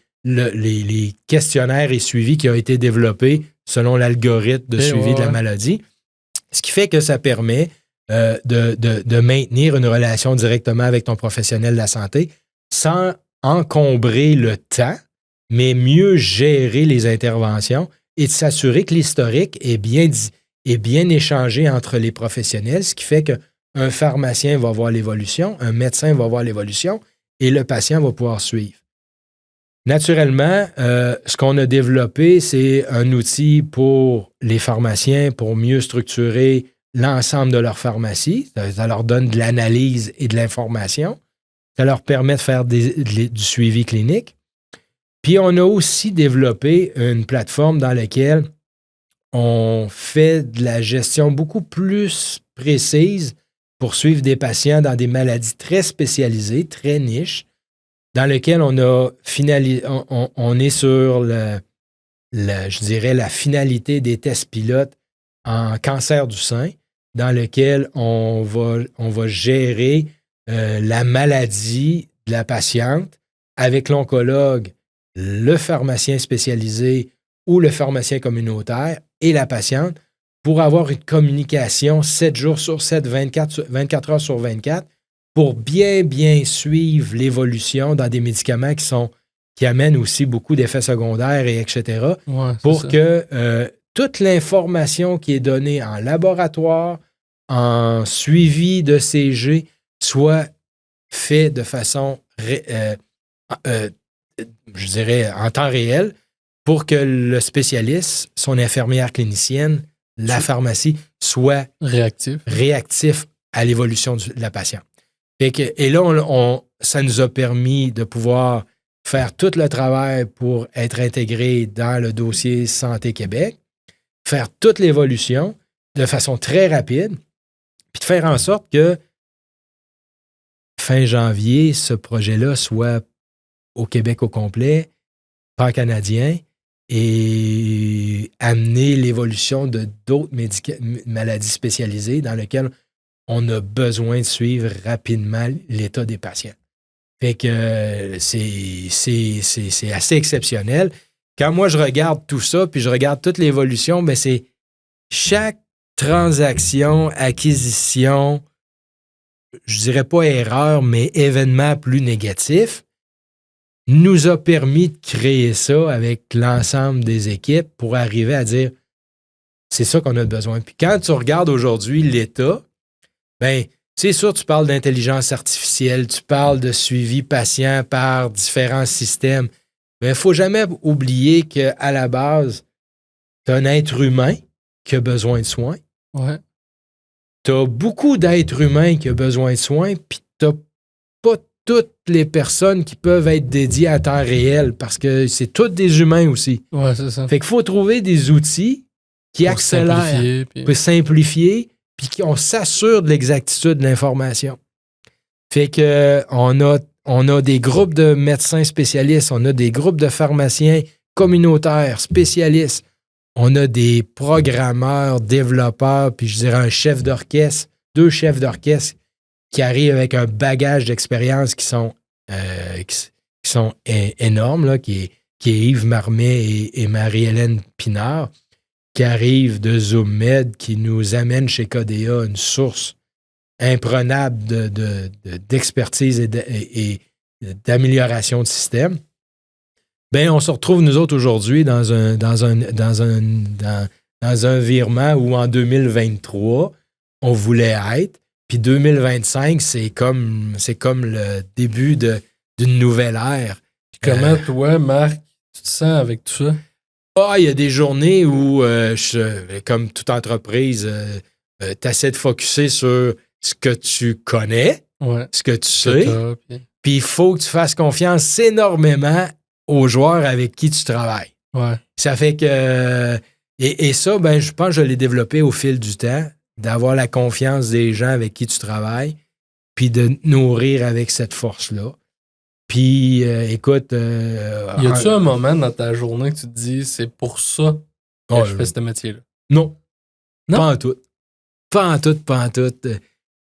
questionnaires et suivis qui ont été développés selon l'algorithme de suivi de la maladie. Ce qui fait que ça permet de maintenir une relation directement avec ton professionnel de la santé sans encombrer le temps, mais mieux gérer les interventions et de s'assurer que l'historique est bien échangé entre les professionnels, ce qui fait qu'un pharmacien va voir l'évolution, un médecin va voir l'évolution et le patient va pouvoir suivre. Naturellement, ce qu'on a développé, c'est un outil pour les pharmaciens pour mieux structurer l'ensemble de leur pharmacie. Ça leur donne de l'analyse et de l'information. Ça leur permet de faire du suivi clinique. Puis, on a aussi développé une plateforme dans laquelle on fait de la gestion beaucoup plus précise pour suivre des patients dans des maladies très spécialisées, très niches, dans lequel on est sur je dirais la finalité des tests pilotes en cancer du sein, dans lequel on va gérer la maladie de la patiente avec l'oncologue, le pharmacien spécialisé ou le pharmacien communautaire et la patiente pour avoir une communication 7 jours sur 7, 24 heures sur 24 pour bien suivre l'évolution dans des médicaments qui amènent aussi beaucoup d'effets secondaires et etc. Ouais, pour que toute l'information qui est donnée en laboratoire, en suivi de CG, soit fait de façon, je dirais, en temps réel pour que le spécialiste, son infirmière clinicienne, la pharmacie, soit réactif à l'évolution de la patiente. Et là, ça nous a permis de pouvoir faire tout le travail pour être intégré dans le dossier Santé Québec, faire toute l'évolution de façon très rapide, puis de faire en sorte que fin janvier, ce projet-là soit au Québec au complet, pan-canadien, et amener l'évolution de d'autres maladies spécialisées dans lesquelles on a besoin de suivre rapidement l'état des patients. Fait que c'est assez exceptionnel. Quand moi, je regarde tout ça, puis je regarde toute l'évolution, ben c'est chaque transaction, acquisition, je dirais pas erreur, mais événement plus négatif, nous a permis de créer ça avec l'ensemble des équipes pour arriver à dire c'est ça qu'on a besoin. Puis quand tu regardes aujourd'hui l'État, ben c'est sûr, tu parles d'intelligence artificielle, tu parles de suivi patient par différents systèmes, mais il ne faut jamais oublier qu'à la base, tu as un être humain qui a besoin de soins. Ouais. Tu as beaucoup d'êtres humains qui ont besoin de soins, puis tu n'as pas toutes les personnes qui peuvent être dédiées à temps réel parce que c'est tous des humains aussi. Ouais, c'est ça. Fait qu'il faut trouver des outils qui Pour accélèrent, pour simplifier, puis qu'on s'assure de l'exactitude de l'information. Fait que on a des groupes de médecins spécialistes, on a des groupes de pharmaciens communautaires, spécialistes, on a des programmeurs, développeurs, puis je dirais un chef d'orchestre, 2 chefs d'orchestre qui arrivent avec un bagage d'expérience qui sont énormes, là, qui est Yves Marmet et Marie-Hélène Pinard, qui arrivent de ZoomMed, qui nous amène chez KDA une source imprenable d'expertise et d'amélioration de système. Ben, on se retrouve, nous autres, aujourd'hui, dans un virement où, en 2023, on voulait être. Puis 2025, c'est comme le début d'une nouvelle ère. Puis comment, toi, Marc, tu te sens avec tout ça? Il y a des journées où, comme toute entreprise, tu essaies de focusser sur ce que tu connais, ce que tu sais. Puis il faut que tu fasses confiance énormément aux joueurs avec qui tu travailles. Ouais. Ça fait que... Et ça, ben, je pense que je l'ai développé au fil du temps, d'avoir la confiance des gens avec qui tu travailles, puis de nourrir avec cette force-là. Puis, écoute... y a-tu un moment dans ta journée que tu te dis, c'est pour ça que je fais ce métier-là? Non. Pas en tout. Pas en tout.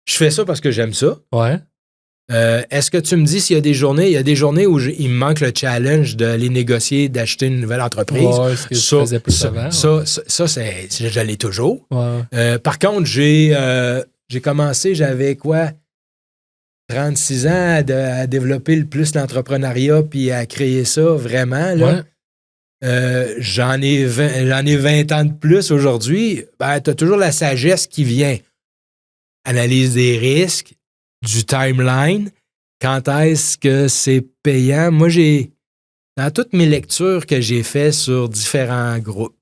Je fais ça parce que j'aime ça. Ouais. Est-ce que tu me dis s'il y a des journées? Il y a des journées où il me manque le challenge d'aller négocier, d'acheter une nouvelle entreprise. Ouais, ce que tu faisais plus avant. Ça, je l'ai toujours. Ouais. Par contre, j'ai commencé, j'avais quoi? 36 ans à développer plus l'entrepreneuriat puis à créer ça vraiment. Là. Ouais. J'en ai 20 ans de plus aujourd'hui. Ben, tu as toujours la sagesse qui vient. Analyse des risques, du timeline, quand est-ce que c'est payant. Moi, dans toutes mes lectures que j'ai faites sur différents groupes,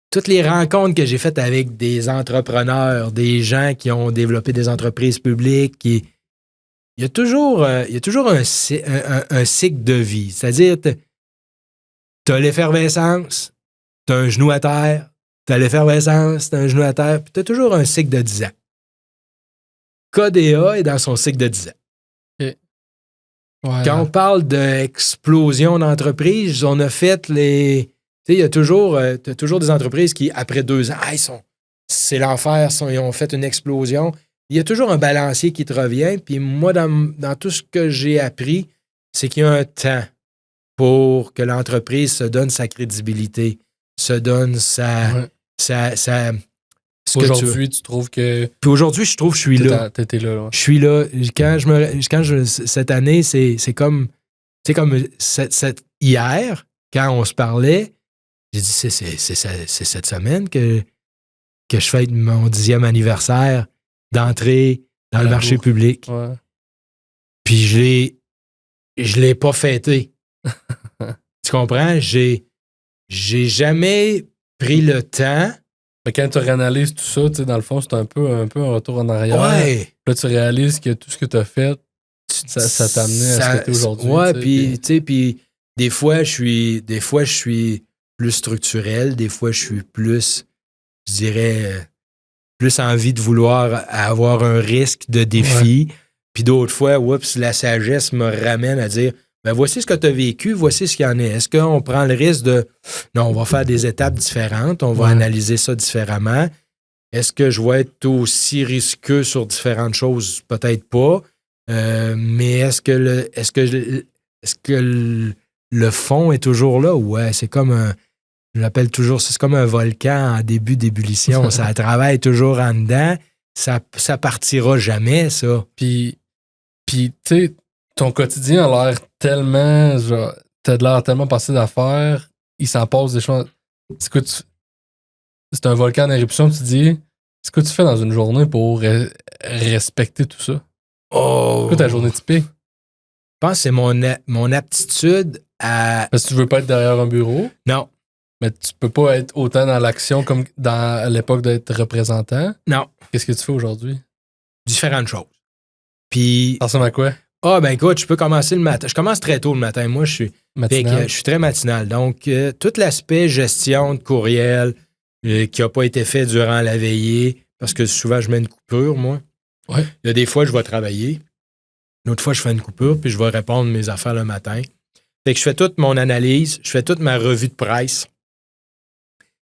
toutes les rencontres que j'ai faites avec des entrepreneurs, des gens qui ont développé des entreprises publiques, il y a toujours un cycle de vie. C'est-à-dire, tu as l'effervescence, tu as un genou à terre, tu as l'effervescence, tu as un genou à terre, puis tu as toujours un cycle de 10 ans. KDA est dans son cycle de 10 ans. Okay. Ouais. Quand on parle d'explosion d'entreprise, on a fait les... Tu sais, il y a toujours des entreprises qui, après 2 ans, c'est l'enfer, ils ont fait une explosion. Il y a toujours un balancier qui te revient. Puis moi, dans tout ce que j'ai appris, c'est qu'il y a un temps pour que l'entreprise se donne sa crédibilité, se donne sa aujourd'hui, tu trouves que... Puis aujourd'hui, je trouve que je suis là. T'étais là, ouais. Je suis là. Cette année, c'est comme hier, quand on se parlait, j'ai dit, c'est cette semaine que je fête mon 10e anniversaire d'entrée dans le marché public. Ouais. Puis je l'ai pas fêté. Tu comprends? J'ai jamais pris le temps. Mais quand tu réanalyses tout ça, tu sais, dans le fond, c'est un peu un retour en arrière. Ouais. Là, tu réalises que tout ce que tu as fait, ça t'a amené à ce que tu es aujourd'hui. Ouais, puis des fois, je suis plus structurel, des fois, je suis plus, je dirais, plus envie de vouloir avoir un risque de défi. Ouais. Puis d'autres fois, la sagesse me ramène à dire, ben voici ce que tu as vécu, voici ce qu'il y en est. Est-ce qu'on prend le risque de... Non, on va faire des étapes différentes, on va analyser ça différemment. Est-ce que je vais être aussi risqueux sur différentes choses? Peut-être pas. Mais est-ce que le fond est toujours là? Ouais, c'est comme je l'appelle toujours, c'est comme un volcan en début d'ébullition. Ça travaille toujours en dedans. Ça partira jamais, ça. Puis tu sais, ton quotidien a l'air tellement, genre, t'as de l'air tellement passé d'affaires, il s'en passe des choses. C'est un volcan d'éruption, tu dis. C'est quoi tu fais dans une journée pour respecter tout ça? Oh! C'est quoi ta journée typique? Je pense que c'est mon aptitude à... Parce que tu veux pas être derrière un bureau, Non, mais tu peux pas être autant dans l'action comme à l'époque d'être représentant. non, Qu'est-ce que tu fais aujourd'hui? différentes choses. Puis, Ça ressemble à quoi? ben écoute, je peux commencer le matin. Je commence très tôt le matin. Moi, je suis très matinal. Donc, tout l'aspect gestion de courriel qui n'a pas été fait durant la veillée, parce que souvent, je mets une coupure, moi. Ouais. Il y a des fois, je vais travailler. L'autre fois, je fais une coupure, puis je vais répondre mes affaires le matin. Fait que je fais toute mon analyse, je fais toute ma revue de presse.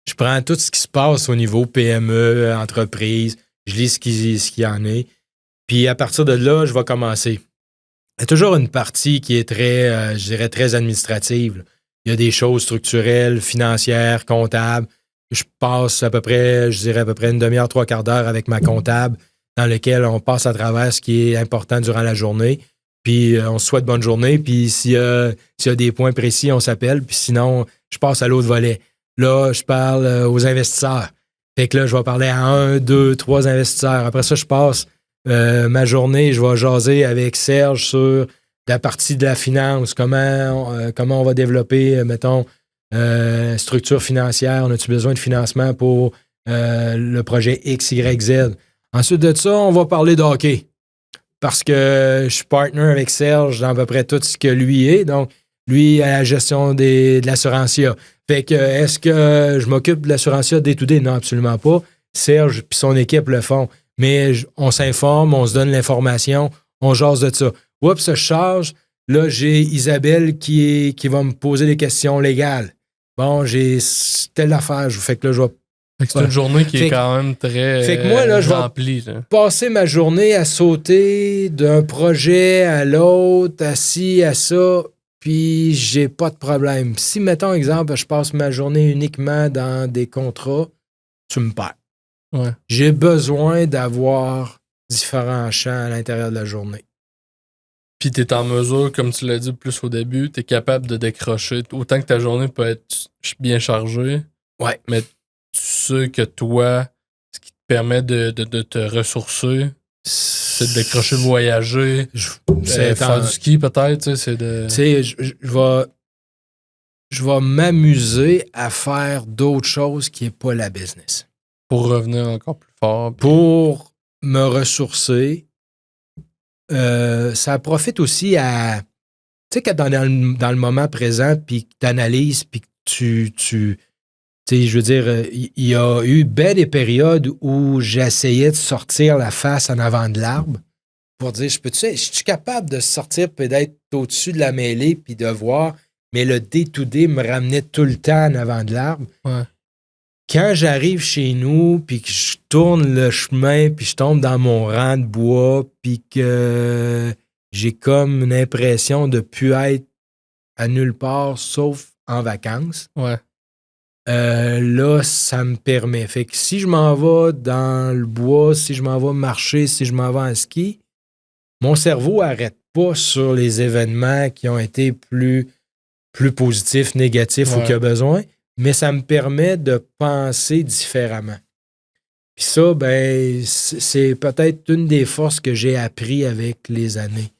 Je prends tout ce qui se passe au niveau PME, entreprise. Je lis ce qu'il y en est. Puis à partir de là, je vais commencer. Il y a toujours une partie qui est très, je dirais, très administrative. Il y a des choses structurelles, financières, comptables. Je passe à peu près une demi-heure, 3/4 d'heure avec ma comptable dans lequel on passe à travers ce qui est important durant la journée. Puis on se souhaite bonne journée. Puis s'il y a des points précis, on s'appelle. Puis sinon, je passe à l'autre volet. Là, je parle aux investisseurs. Fait que là, je vais parler à 1, 2, 3 investisseurs. Après ça, je passe ma journée, je vais jaser avec Serge sur la partie de la finance, comment on va développer, mettons, structure financière, on a-tu besoin de financement pour le projet X, Y, Z. Ensuite de ça, on va parler de hockey. Parce que je suis partner avec Serge dans à peu près tout ce que lui est. Donc, lui a la gestion de l'assurancia. Fait que, est-ce que je m'occupe de l'assurancia day-to-day? Non, absolument pas. Serge et son équipe le font. Mais on s'informe, on se donne l'information, on jase de ça. Oups, je charge. Là, j'ai Isabelle qui va me poser des questions légales. Bon, j'ai telle affaire. Fait que là, je vais... C'est une journée qui est quand même très fait que moi, là, remplie. Je vais passer ma journée à sauter d'un projet à l'autre, à ci, à ça, puis j'ai pas de problème. Si, mettons, exemple, je passe ma journée uniquement dans des contrats, tu me perds. Ouais. J'ai besoin d'avoir différents champs à l'intérieur de la journée. Puis tu es en mesure, comme tu l'as dit plus au début, tu es capable de décrocher. Autant que ta journée peut être bien chargée, ouais, mais tu sais que toi, ce qui te permet de te ressourcer, c'est de décrocher, de voyager, faire du ski peut-être. C'est de... Tu sais, je vais m'amuser à faire d'autres choses qui n'est pas la business. Pour revenir encore plus fort. Pour me ressourcer. Ça profite aussi à... Tu sais, quand dans le moment présent, puis que tu analyses, puis que tu sais, je veux dire, il y a eu bien des périodes où j'essayais de sortir la face en avant de l'arbre pour dire, je suis capable de sortir puis d'être au-dessus de la mêlée puis de voir, mais le day-to-day me ramenait tout le temps en avant de l'arbre. Ouais. Quand j'arrive chez nous puis que je tourne le chemin puis je tombe dans mon rang de bois puis que j'ai comme une impression de ne plus être à nulle part sauf en vacances. Ouais. Là, ça me permet. Fait que si je m'en vais dans le bois, si je m'en vais marcher, si je m'en vais en ski, mon cerveau n'arrête pas sur les événements qui ont été plus positifs, négatifs ou qu'il y a besoin, mais ça me permet de penser différemment. Puis ça, ben, c'est peut-être une des forces que j'ai appris avec les années.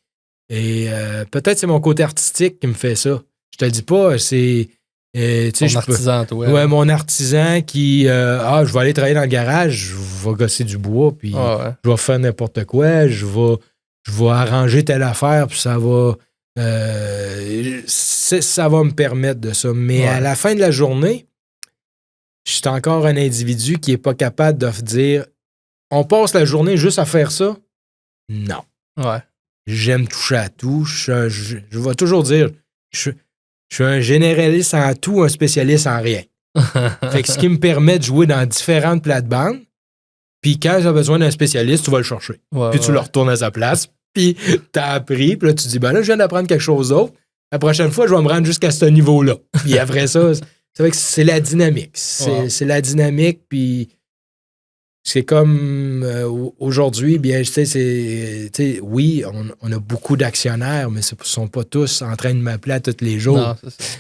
Et peut-être c'est mon côté artistique qui me fait ça. Je te le dis pas, c'est... Ton artisan, toi. Ouais, mon artisan qui... je vais aller travailler dans le garage, je vais gosser du bois, puis je vais faire n'importe quoi, je vais arranger telle affaire, puis ça va... ça va me permettre de ça. Mais à la fin de la journée, je suis encore un individu qui n'est pas capable de dire « On passe la journée juste à faire ça? » Non. Ouais. J'aime toucher à tout. Je vais toujours dire je suis un généraliste en tout, un spécialiste en rien. Fait que ce qui me permet de jouer dans différentes plates-bandes. Puis quand j'ai besoin d'un spécialiste, tu vas le chercher. Puis tu le retournes à sa place. Puis t'as appris. Puis là, tu dis, ben là, je viens d'apprendre quelque chose d'autre. La prochaine fois, je vais me rendre jusqu'à ce niveau-là. Puis après ça, c'est vrai que c'est la dynamique. C'est la dynamique. Puis c'est comme aujourd'hui, bien, tu sais, oui, on a beaucoup d'actionnaires, mais ce ne sont pas tous en train de m'appeler à tous les jours. Non, c'est ça.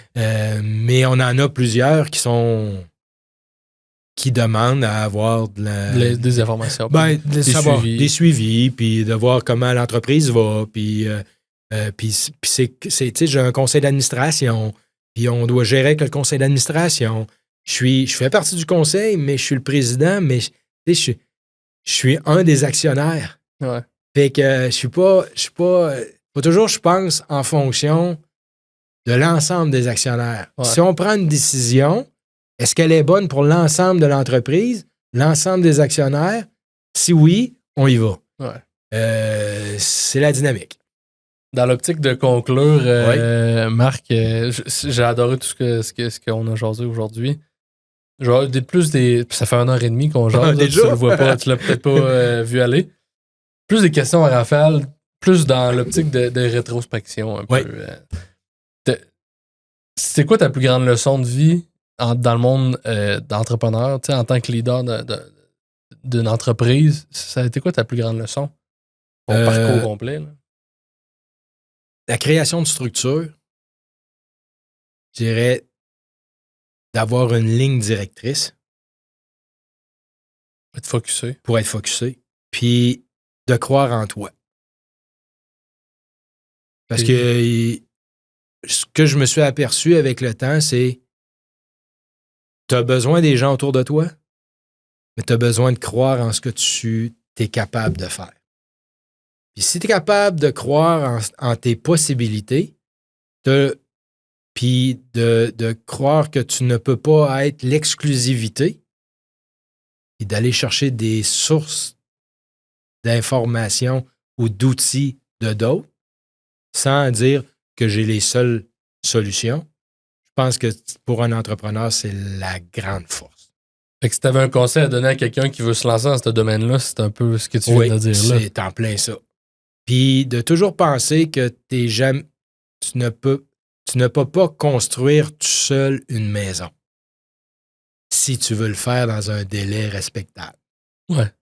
Mais on en a plusieurs qui demandent à avoir Des informations. de savoir des suivis, puis de voir comment l'entreprise va, puis c'est, tu sais, j'ai un conseil d'administration, puis on doit gérer avec le conseil d'administration. Je fais partie du conseil, mais je suis le président, mais je suis un des actionnaire. Ouais. Fait que je suis pas. Faut toujours, je pense, en fonction de l'ensemble des actionnaires. Ouais. Si on prend une décision, est-ce qu'elle est bonne pour l'ensemble de l'entreprise, l'ensemble des actionnaires? Si oui, on y va. Ouais. C'est la dynamique. Dans l'optique de conclure, Marc, j'ai adoré tout ce qu'on a jasé aujourd'hui. Genre, ça fait 1h30 qu'on jase. Tu le vois pas, tu l'as peut-être pas vu aller. Plus des questions à rafale, plus dans l'optique de rétrospection un peu. C'est quoi ta plus grande leçon de vie dans le monde d'entrepreneur, tu sais, en tant que leader d'une entreprise? Ça a été quoi ta plus grande leçon? Ton parcours complet, là? La création de structure, je dirais d'avoir une ligne directrice. Pour être focusé. Puis de croire en toi. Parce que ce que je me suis aperçu avec le temps, c'est tu as besoin des gens autour de toi, mais tu as besoin de croire en ce que tu es capable de faire. Puis si tu es capable de croire en tes possibilités, puis de croire que tu ne peux pas être l'exclusivité, et d'aller chercher des sources d'informations ou d'outils de d'autres, sans dire que j'ai les seules solutions, je pense que pour un entrepreneur, c'est la grande force. Fait que si tu avais un conseil à donner à quelqu'un qui veut se lancer dans ce domaine-là, c'est un peu ce que tu viens de dire là. C'est en plein ça. Puis de toujours penser que tu ne peux pas construire tout seul une maison si tu veux le faire dans un délai respectable. Ouais.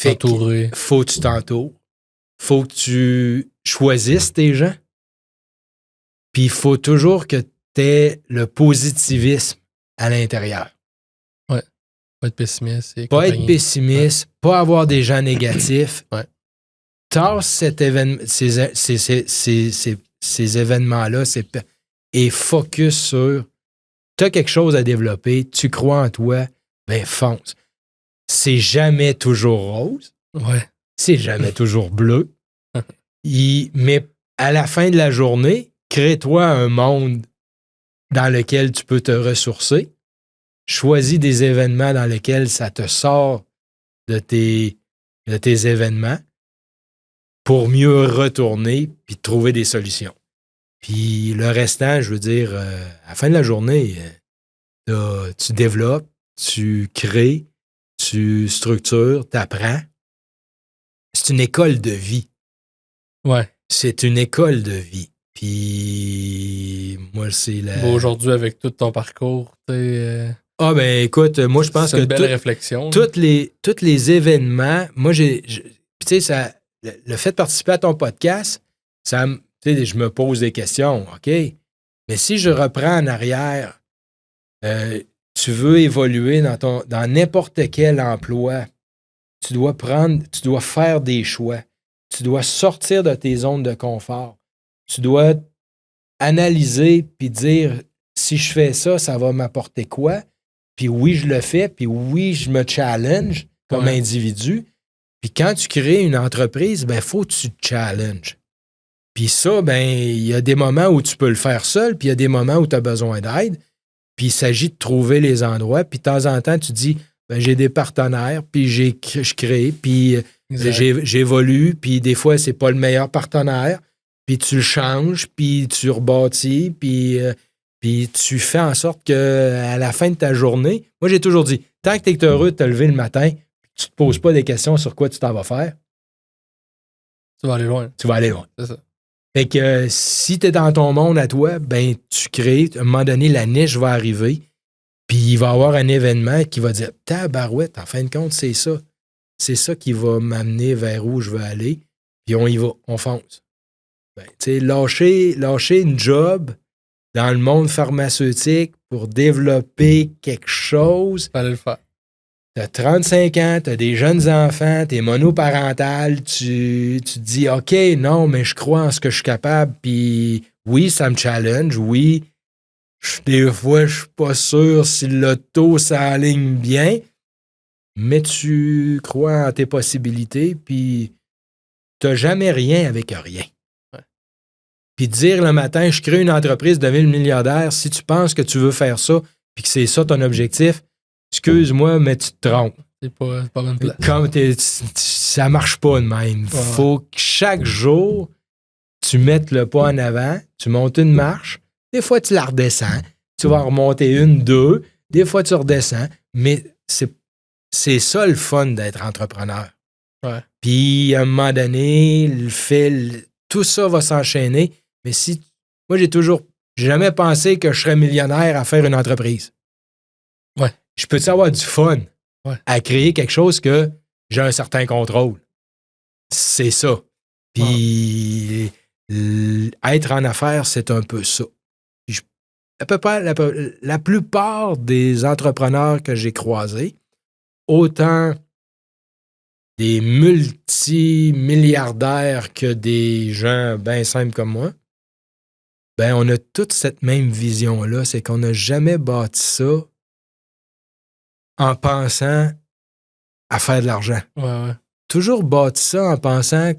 Fait que faut que tu t'entoures. Faut que tu choisisses tes gens. Puis il faut toujours que tu aies le positivisme à l'intérieur. Ouais. Pas être pessimiste. Pas être pessimiste, pas avoir des gens négatifs. Ouais. Tasse ces événements-là et focus sur tu as quelque chose à développer, tu crois en toi, ben fonce. C'est jamais toujours rose. Ouais. C'est jamais toujours bleu. Mais à la fin de la journée, crée-toi un monde dans lequel tu peux te ressourcer. Choisis des événements dans lesquels ça te sort de tes événements pour mieux retourner puis trouver des solutions. Puis le restant, je veux dire, à la fin de la journée, tu développes, tu crées, tu structures, tu apprends. C'est une école de vie. Ouais. C'est une école de vie. Puis moi, c'est la... Bon, aujourd'hui, avec tout ton parcours, Ah ben écoute, moi je pense que... C'est une belle réflexion. Tous les événements, moi tu sais, ça... Le fait de participer à ton podcast, ça, tu sais, je me pose des questions, OK? Mais si je reprends en arrière, tu veux évoluer dans n'importe quel emploi, tu dois faire des choix. Tu dois sortir de tes zones de confort. Tu dois analyser puis dire, si je fais ça, ça va m'apporter quoi? Puis oui, je le fais, puis oui, je me challenge comme individu. Puis quand tu crées une entreprise, ben, faut que tu te challenges. Puis ça, ben, il y a des moments où tu peux le faire seul, puis il y a des moments où tu as besoin d'aide. Puis il s'agit de trouver les endroits. Puis de temps en temps, tu dis, ben, j'ai des partenaires, puis je crée, puis j'évolue, puis des fois, c'est pas le meilleur partenaire. Puis tu le changes, puis tu rebâtis, puis tu fais en sorte qu'à la fin de ta journée, moi, j'ai toujours dit, tant que tu es heureux de te lever le matin, tu te poses pas des questions sur quoi tu t'en vas faire. Tu vas aller loin. Tu vas aller loin. C'est ça. Fait que si tu es dans ton monde à toi, ben tu crées, à un moment donné, la niche va arriver, Puis il va y avoir un événement qui va dire tabarouette, en fin de compte, c'est ça. C'est ça qui va m'amener vers où je veux aller. Puis on y va, on fonce. Ben, tu sais, lâcher une job dans le monde pharmaceutique pour développer quelque chose. Fallait le faire. T'as 35 ans, t'as des jeunes enfants, t'es monoparental, tu te dis OK, non, mais je crois en ce que je suis capable, puis oui, ça me challenge, oui. Des fois, je suis pas sûr si l'auto s'aligne bien, mais tu crois en tes possibilités, puis t'as jamais rien avec rien. Ouais. Puis dire le matin, je crée une entreprise de 1000 milliardaires, si tu penses que tu veux faire ça, puis que c'est ça ton objectif, excuse-moi, mais tu te trompes. C'est pas bonne place. Comme ça marche pas de même. Faut que chaque jour, tu mettes le pas en avant, tu montes une marche, des fois tu la redescends, tu vas en remonter une, deux, des fois tu redescends, mais c'est ça le fun d'être entrepreneur. Ouais. Puis à un moment donné, tout ça va s'enchaîner, mais moi j'ai jamais pensé que je serais millionnaire à faire une entreprise. Ouais. Je peux-tu avoir du fun à créer quelque chose que j'ai un certain contrôle? C'est ça. Puis être en affaires, c'est un peu ça. Puis à peu près la plupart des entrepreneurs que j'ai croisés, autant des multimilliardaires que des gens bien simples comme moi, ben on a toute cette même vision-là, c'est qu'on n'a jamais bâti ça en pensant à faire de l'argent. Ouais. Toujours bâti ça en pensant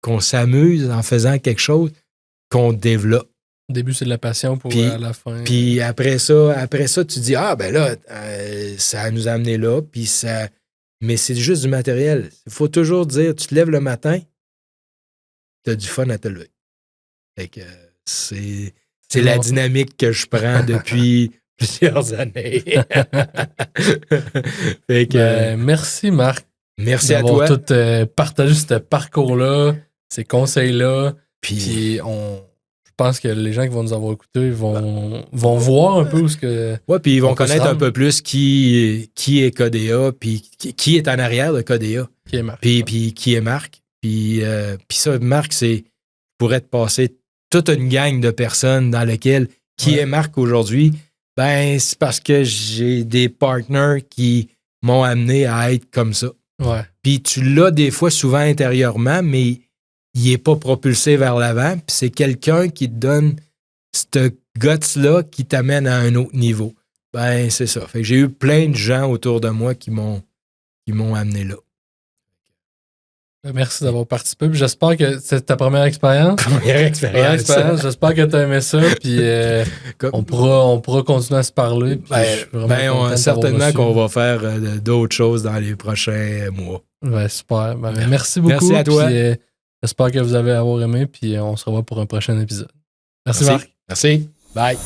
qu'on s'amuse en faisant quelque chose qu'on développe. Au début, c'est de la passion pour à la fin. Puis après ça, tu dis ah ben là, ça nous a amené là, puis ça. Mais c'est juste du matériel. Il faut toujours dire, tu te lèves le matin, tu as du fun à te lever. Fait que c'est la dynamique que je prends depuis plusieurs années. Fait que, merci Marc. Merci à toi. D'avoir tout partagé ce parcours-là, ces conseils-là. Puis je pense que les gens qui vont nous avoir écoutés vont voir un peu où ce que. Ouais, puis ils vont connaître un peu plus qui est KDA, puis qui est en arrière de KDA. Qui est Marc. Puis qui est Marc. Puis ça, Marc, pourrait te passer toute une gang de personnes dans lesquelles qui est Marc aujourd'hui. Ben, c'est parce que j'ai des partners qui m'ont amené à être comme ça. Ouais. Puis tu l'as des fois souvent intérieurement, mais il n'est pas propulsé vers l'avant. Puis c'est quelqu'un qui te donne ce guts-là qui t'amène à un autre niveau. Ben, c'est ça. Fait que j'ai eu plein de gens autour de moi qui m'ont amené là. Merci d'avoir participé. Puis j'espère que c'est ta première expérience. Première expérience. J'espère que tu as aimé ça. Puis on pourra continuer à se parler. Certainement qu'on va faire d'autres choses dans les prochains mois. Ouais, super. Merci beaucoup. Merci à toi. Puis, j'espère que vous avez aimé. Puis on se revoit pour un prochain épisode. Merci Marc. Merci. Bye.